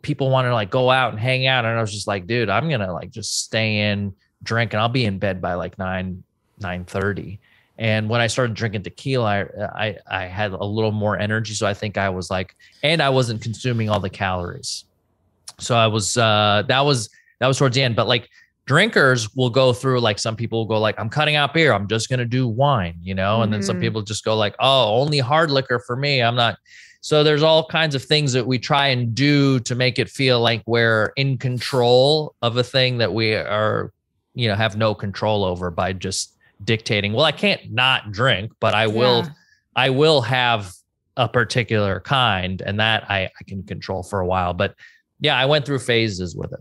People wanted to like go out and hang out. And I was just like, dude, I'm going to like just stay in, drink, and I'll be in bed by like 9:30. And when I started drinking tequila, I had a little more energy. So I think I was like, and I wasn't consuming all the calories. So I was, that was towards the end. But like drinkers will go through, like some people will go like, I'm cutting out beer. I'm just going to do wine, you know? And then some people just go like, oh, only hard liquor for me. I'm not. So there's all kinds of things that we try and do to make it feel like we're in control of a thing that we are, you know, have no control over by just dictating, well, I can't not drink, but I will have a particular kind, and that I can control for a while. But yeah, I went through phases with it.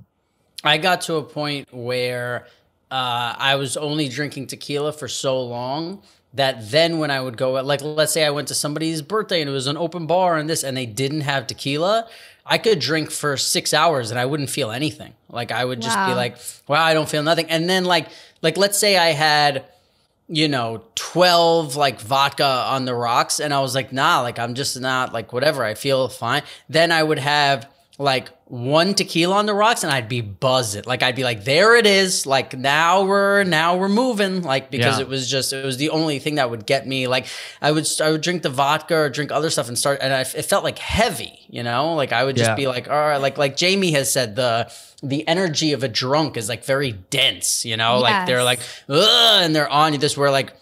I got to a point where I was only drinking tequila for so long that then when I would go, like, let's say I went to somebody's birthday and it was an open bar and they didn't have tequila, I could drink for 6 hours and I wouldn't feel anything. Like I would just be like, wow, I don't feel nothing. And then like let's say I had, you know, 12 like vodka on the rocks and I was like, nah, like I'm just not like whatever, I feel fine. Then I would have like one tequila on the rocks and I'd be buzzed. Like I'd be like, there it is. Like now we're moving. Like, because it was the only thing that would get me. Like I would drink the vodka or drink other stuff and it felt like heavy, you know, like I would just be like, all right, like Jamie has said, the energy of a drunk is like very dense, you know, like they're like, ugh, and they're on you this where like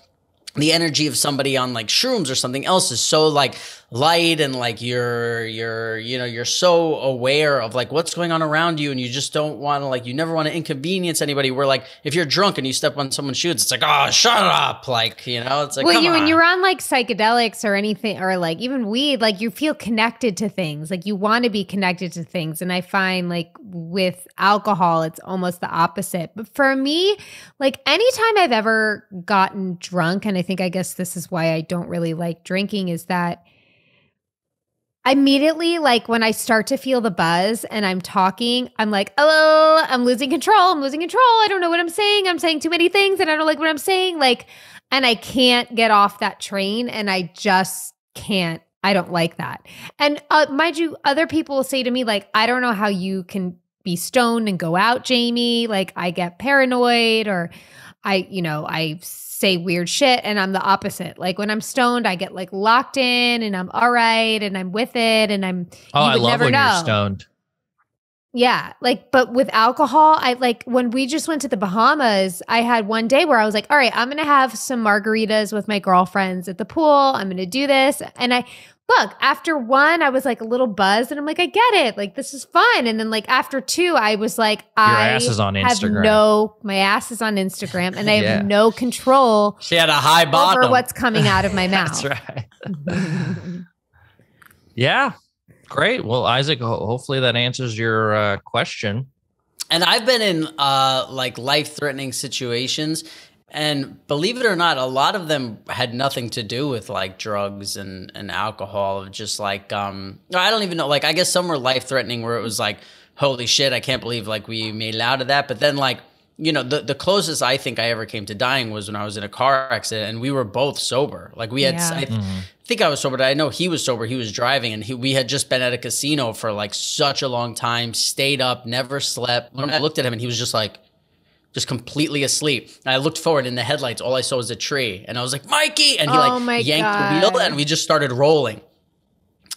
the energy of somebody on like shrooms or something else is so like light and like you're so aware of like what's going on around you and you just don't want to like, you never want to inconvenience anybody, where like if you're drunk and you step on someone's shoes, it's like, oh, shut up. Like, you know, it's like, well, when you're on like psychedelics or anything, or like even weed, like you feel connected to things, like you want to be connected to things. And I find like with alcohol, it's almost the opposite. But for me, like anytime I've ever gotten drunk, and I guess this is why I don't really like drinking, is that immediately, like when I start to feel the buzz and I'm talking, I'm like, oh, I'm losing control. I don't know what I'm saying. I'm saying too many things and I don't like what I'm saying. Like, and I can't get off that train, and I just can't. I don't like that. And mind you, other people will say to me, like, I don't know how you can be stoned and go out, Jamie. Like I get paranoid, or I say weird shit, and I'm the opposite. Like when I'm stoned, I get like locked in and I'm all right and I'm with it and I'm, I love when you're stoned. Yeah. Like, but with alcohol, I like when we just went to the Bahamas, I had one day where I was like, all right, I'm going to have some margaritas with my girlfriends at the pool. I'm going to do this. And look, after one, I was like a little buzzed and I'm like, I get it. Like, this is fun. And then like after two, I was like, my ass is on Instagram and I have no control. She had a high bottom over what's coming out of my mouth. That's right. Yeah. Great. Well, Isaac, hopefully that answers your question. And I've been in like life-threatening situations. And believe it or not, a lot of them had nothing to do with like drugs and alcohol. Just like, I don't even know. Like, I guess some were life threatening where it was like, holy shit, I can't believe like we made it out of that. But then like, you know, the closest I think I ever came to dying was when I was in a car accident and we were both sober. Like we had, I think I was sober. I know he was sober. He was driving and we had just been at a casino for like such a long time, stayed up, never slept. When I looked at him and he was just like, just completely asleep. And I looked forward in the headlights. All I saw was a tree. And I was like, Mikey. And he yanked the wheel and we just started rolling.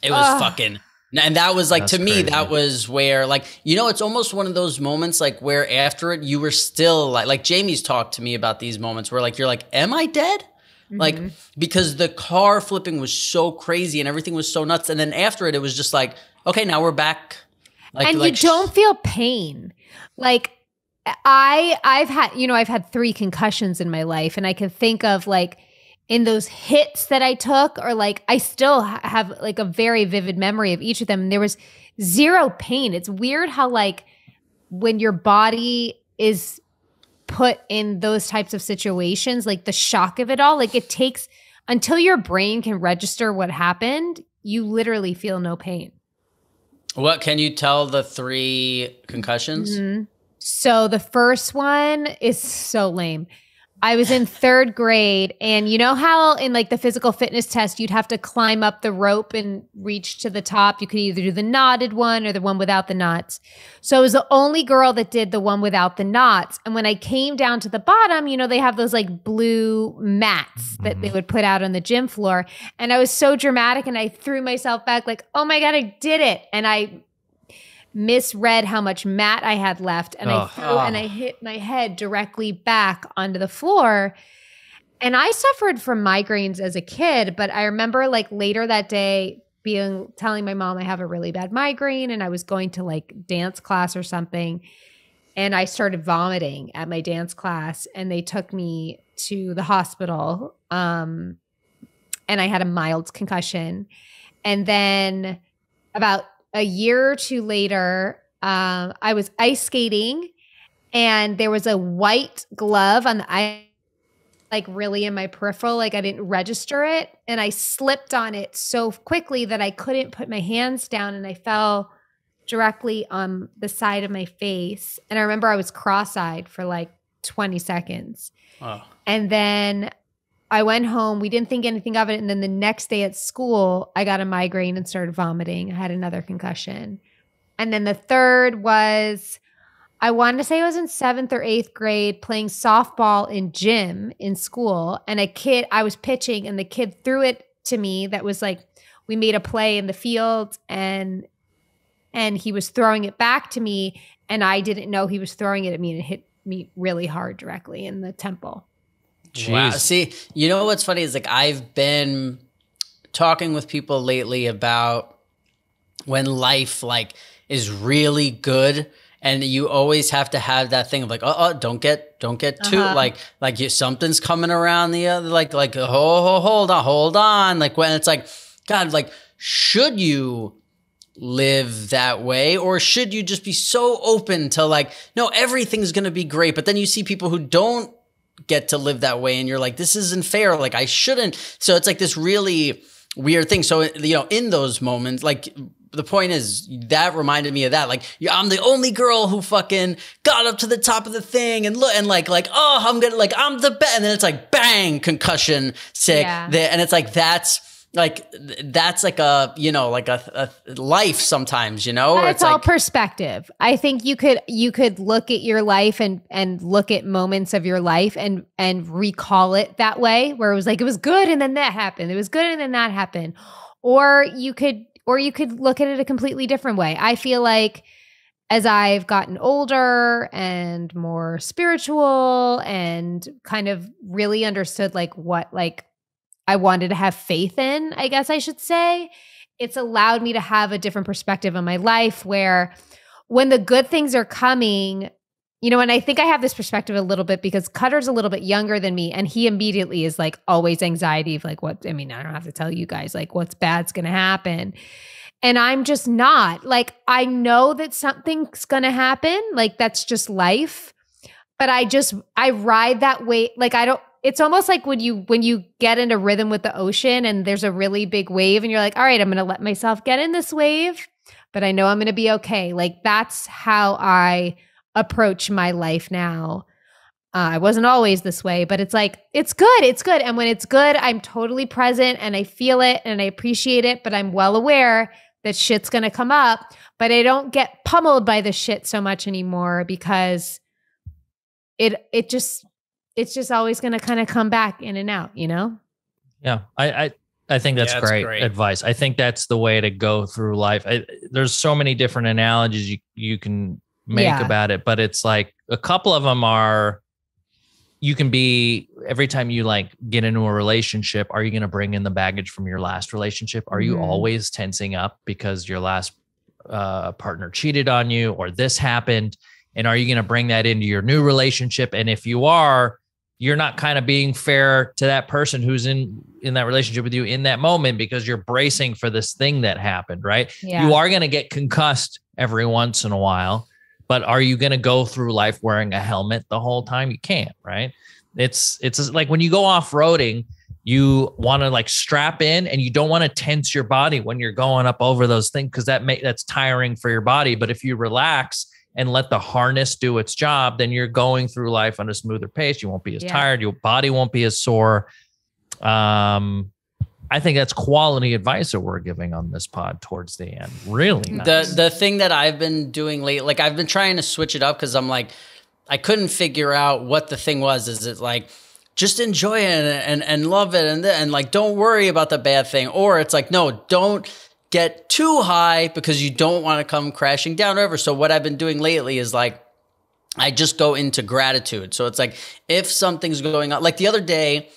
It was fucking. And that was like, to me, that was where like, you know, it's almost one of those moments like where after it, you were still like Jamie's talked to me about these moments where like, you're like, am I dead? Like, because the car flipping was so crazy and everything was so nuts. And then after it, it was just like, okay, now we're back. Like, and you don't feel pain. Like, I've had 3 concussions in my life, and I can think of like in those hits that I took, or like I still have like a very vivid memory of each of them. And there was zero pain. It's weird how like when your body is put in those types of situations, like the shock of it all, like it takes until your brain can register what happened, you literally feel no pain. What can you tell the 3 concussions? Mm-hmm. So the first one is so lame. I was in 3rd grade, and you know how in like the physical fitness test, you'd have to climb up the rope and reach to the top. You could either do the knotted one or the one without the knots. So I was the only girl that did the one without the knots. And when I came down to the bottom, you know, they have those like blue mats that they would put out on the gym floor. And I was so dramatic, and I threw myself back like, oh my God, I did it. And I misread how much mat I had left, and I hit my head directly back onto the floor. And I suffered from migraines as a kid, but I remember like later that day telling my mom I have a really bad migraine, and I was going to like dance class or something, and I started vomiting at my dance class, and they took me to the hospital, and I had a mild concussion. And then about a year or 2 later, I was ice skating, and there was a white glove on the ice, like really in my peripheral, like I didn't register it. And I slipped on it so quickly that I couldn't put my hands down, and I fell directly on the side of my face. And I remember I was cross-eyed for like 20 seconds. Oh. And then I went home. We didn't think anything of it. And then the next day at school, I got a migraine and started vomiting. I had another concussion. And then the third was, I wanted to say I was in 7th or 8th grade playing softball in gym in school. And I was pitching, and the kid threw it to me. That was like, we made a play in the field, and he was throwing it back to me, and I didn't know he was throwing it at me, and it hit me really hard directly in the temple. Jeez. Wow. See, you know what's funny is like I've been talking with people lately about when life like is really good, and you always have to have that thing of like, don't get too like something's coming around the other, like hold on, like when it's like, God, like should you live that way, or should you just be so open to like, no, everything's gonna be great, but then you see people who don't get to live that way, and you're like, this isn't fair, like I shouldn't. So it's like this really weird thing. So, you know, in those moments, like the point is that reminded me of that, like I'm the only girl who fucking got up to the top of the thing, and look, and like oh, I'm the best, and then it's like bang, concussion, sick. Yeah. And it's like that's like a, you know, like a life sometimes, you know. It's all like perspective. I think you could look at your life and look at moments of your life and recall it that way, where it was like, it was good and then that happened. It was good and then that happened. Or you could look at it a completely different way. I feel like as I've gotten older and more spiritual and kind of really understood like what like I wanted to have faith in, I guess I should say, it's allowed me to have a different perspective on my life, where when the good things are coming, you know, and I think I have this perspective a little bit because Cutter's a little bit younger than me, and he immediately is like always anxiety of like, I don't have to tell you guys like what's bad's going to happen. And I'm just not. Like, I know that something's going to happen. Like, that's just life. But I ride that wave. Like, it's almost like when you get in a rhythm with the ocean and there's a really big wave and you're like, all right, I'm going to let myself get in this wave, but I know I'm going to be okay. Like, that's how I approach my life now. I wasn't always this way, but it's like, it's good. It's good. And when it's good, I'm totally present and I feel it and I appreciate it, but I'm well aware that shit's going to come up, but I don't get pummeled by the shit so much anymore because it's just always going to kind of come back in and out, you know? Yeah. I think that's great advice. I think that's the way to go through life. There's so many different analogies you can make about it, but it's like a couple of them are, you can be, every time you like get into a relationship, are you going to bring in the baggage from your last relationship? Are you always tensing up because your last partner cheated on you or this happened? And are you going to bring that into your new relationship? And if you are, you're not kind of being fair to that person who's in that relationship with you in that moment, because you're bracing for this thing that happened, right? Yeah. You are going to get concussed every once in a while, but are you going to go through life wearing a helmet the whole time? You can't, right? It's like when you go off-roading, you want to like strap in, and you don't want to tense your body when you're going up over those things, because that's tiring for your body. But if you relax and let the harness do its job, then you're going through life on a smoother pace. You won't be as tired. Your body won't be as sore. I think that's quality advice that we're giving on this pod towards the end. Really nice. The thing that I've been doing lately, like I've been trying to switch it up, because I'm like, I couldn't figure out what the thing was. Is it like, just enjoy it and love it and like, don't worry about the bad thing? Or it's like, no, don't get too high because you don't want to come crashing down or whatever. So what I've been doing lately is like, I just go into gratitude. So it's like, if something's going on, like the other day,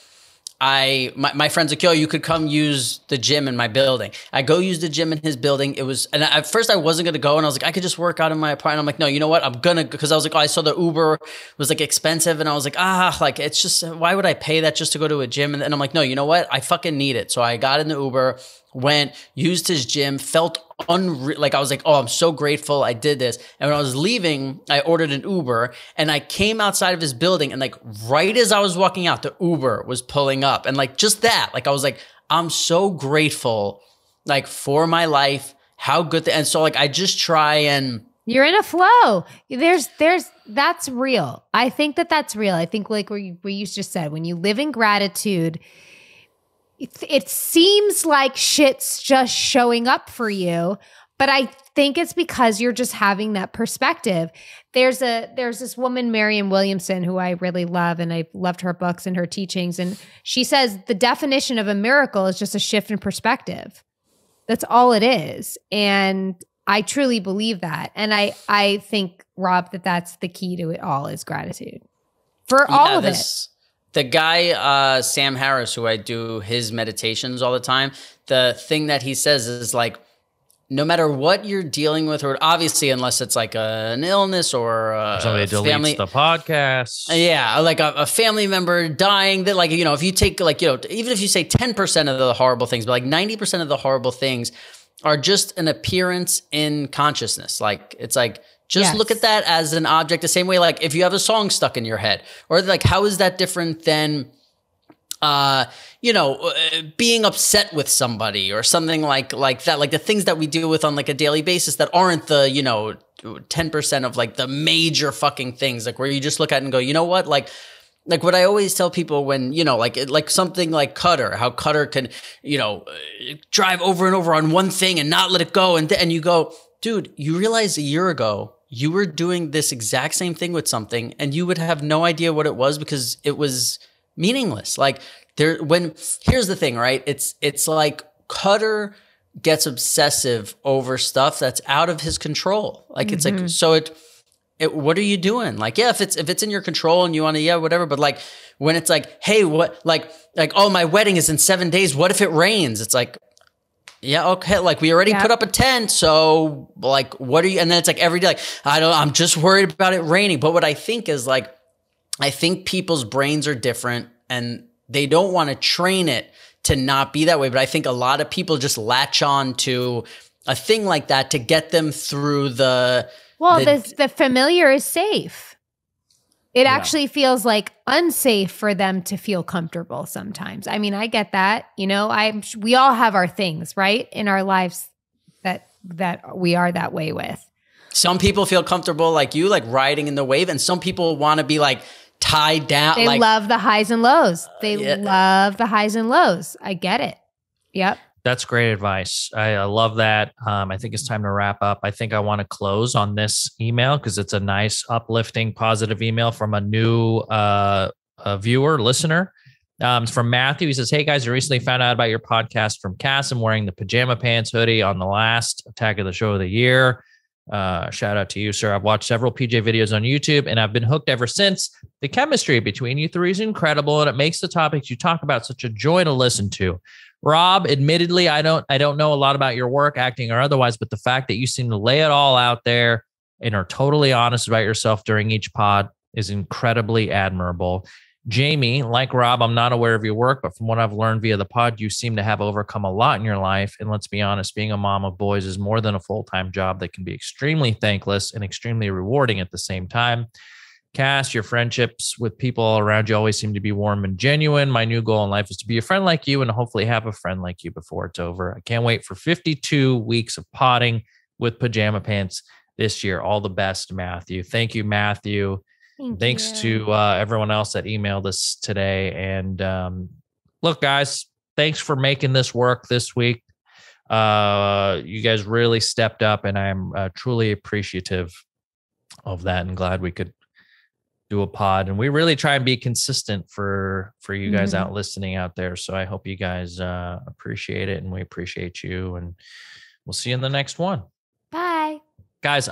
my friend's like, yo, you could come use the gym in my building. I go use the gym in his building. And at first I wasn't going to go, and I was like, I could just work out in my apartment. I'm like, no, you know what? I'm going to, because I was like, oh, I saw the Uber was like expensive. And I was like, like, it's just, why would I pay that just to go to a gym? And I'm like, no, you know what? I fucking need it. So I got in the Uber, went, used his gym, felt unreal. Like I was like, oh, I'm so grateful I did this. And when I was leaving, I ordered an Uber, and I came outside of his building, and like right as I was walking out, the Uber was pulling up, and like just that, like I was like, I'm so grateful, like for my life, how good. And so like I just try and. You're in a flow. That's real. I think that's real. I think like where you just said, when you live in gratitude, it seems like shit's just showing up for you, but I think it's because you're just having that perspective. There's this woman, Marianne Williamson, who I really love, and I loved her books and her teachings. And she says the definition of a miracle is just a shift in perspective. That's all it is. And I truly believe that. And I think, Rob, that's the key to it all, is gratitude for all of it. The guy, Sam Harris, who I do his meditations all the time, the thing that he says is like, no matter what you're dealing with, or obviously unless it's like an illness or somebody deletes the podcast. Yeah, like a family member dying, that like, you know, if you take like, you know, even if you say 10% of the horrible things, but like 90% of the horrible things are just an appearance in consciousness. Like, it's like, just look at that as an object, the same way, like if you have a song stuck in your head, or like, how is that different than, you know, being upset with somebody or something like that, like the things that we deal with on like a daily basis that aren't the, you know, 10% of like the major fucking things, like where you just look at it and go, you know what, like what I always tell people when, you know, like something like Cutter, how Cutter can, you know, drive over and over on one thing and not let it go. And you go, dude, you realize a year ago, you were doing this exact same thing with something, and you would have no idea what it was because it was meaningless. Like here's the thing, right? It's like Cutter gets obsessive over stuff that's out of his control. Like it's like, so what are you doing? Like, yeah, if it's in your control and you want to, yeah, whatever. But like when it's like, hey, what, like, oh, my wedding is in 7 days. What if it rains? It's like, yeah, okay. Like we already put up a tent. So like, what are you? And then it's like every day, like, I'm just worried about it raining. But what I think is like, I think people's brains are different and they don't want to train it to not be that way. But I think a lot of people just latch on to a thing like that to get them through the familiar is safe. It actually feels like unsafe for them to feel comfortable sometimes. I mean, I get that, you know, we all have our things, right, in our lives that we are that way with. Some people feel comfortable like you, like riding in the wave, and some people want to be like tied down. They love the highs and lows. They love the highs and lows. I get it. Yep. That's great advice. I love that. I think it's time to wrap up. I think I want to close on this email because it's a nice, uplifting, positive email from a new viewer, listener. It's from Matthew. He says, hey guys, I recently found out about your podcast from Cass. I'm wearing the Pajama Pants hoodie on the last Attack of the Show of the Year. Shout out to you, sir. I've watched several PJ videos on YouTube and I've been hooked ever since. The chemistry between you three is incredible and it makes the topics you talk about such a joy to listen to. Rob, admittedly, I don't know a lot about your work, acting or otherwise, but the fact that you seem to lay it all out there and are totally honest about yourself during each pod is incredibly admirable. Jamie, like Rob, I'm not aware of your work, but from what I've learned via the pod, you seem to have overcome a lot in your life. And let's be honest, being a mom of boys is more than a full-time job that can be extremely thankless and extremely rewarding at the same time. Cass, your friendships with people all around you always seem to be warm and genuine. My new goal in life is to be a friend like you and hopefully have a friend like you before it's over. I can't wait for 52 weeks of potting with Pajama Pants this year. All the best, Matthew. Thank you, Matthew. Thanks to everyone else that emailed us today. And look, guys, thanks for making this work this week. You guys really stepped up, and I'm truly appreciative of that and glad we could do a pod. And we really try and be consistent for you guys out listening out there. So I hope you guys appreciate it, and we appreciate you. And we'll see you in the next one. Bye. Guys,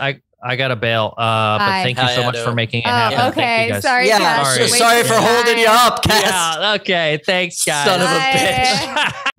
I got to bail, but thank you so much for making it happen. Okay, you sorry. Yeah, sorry for holding you up, Cass. Yeah, okay. Thanks, guys. Son of a bitch.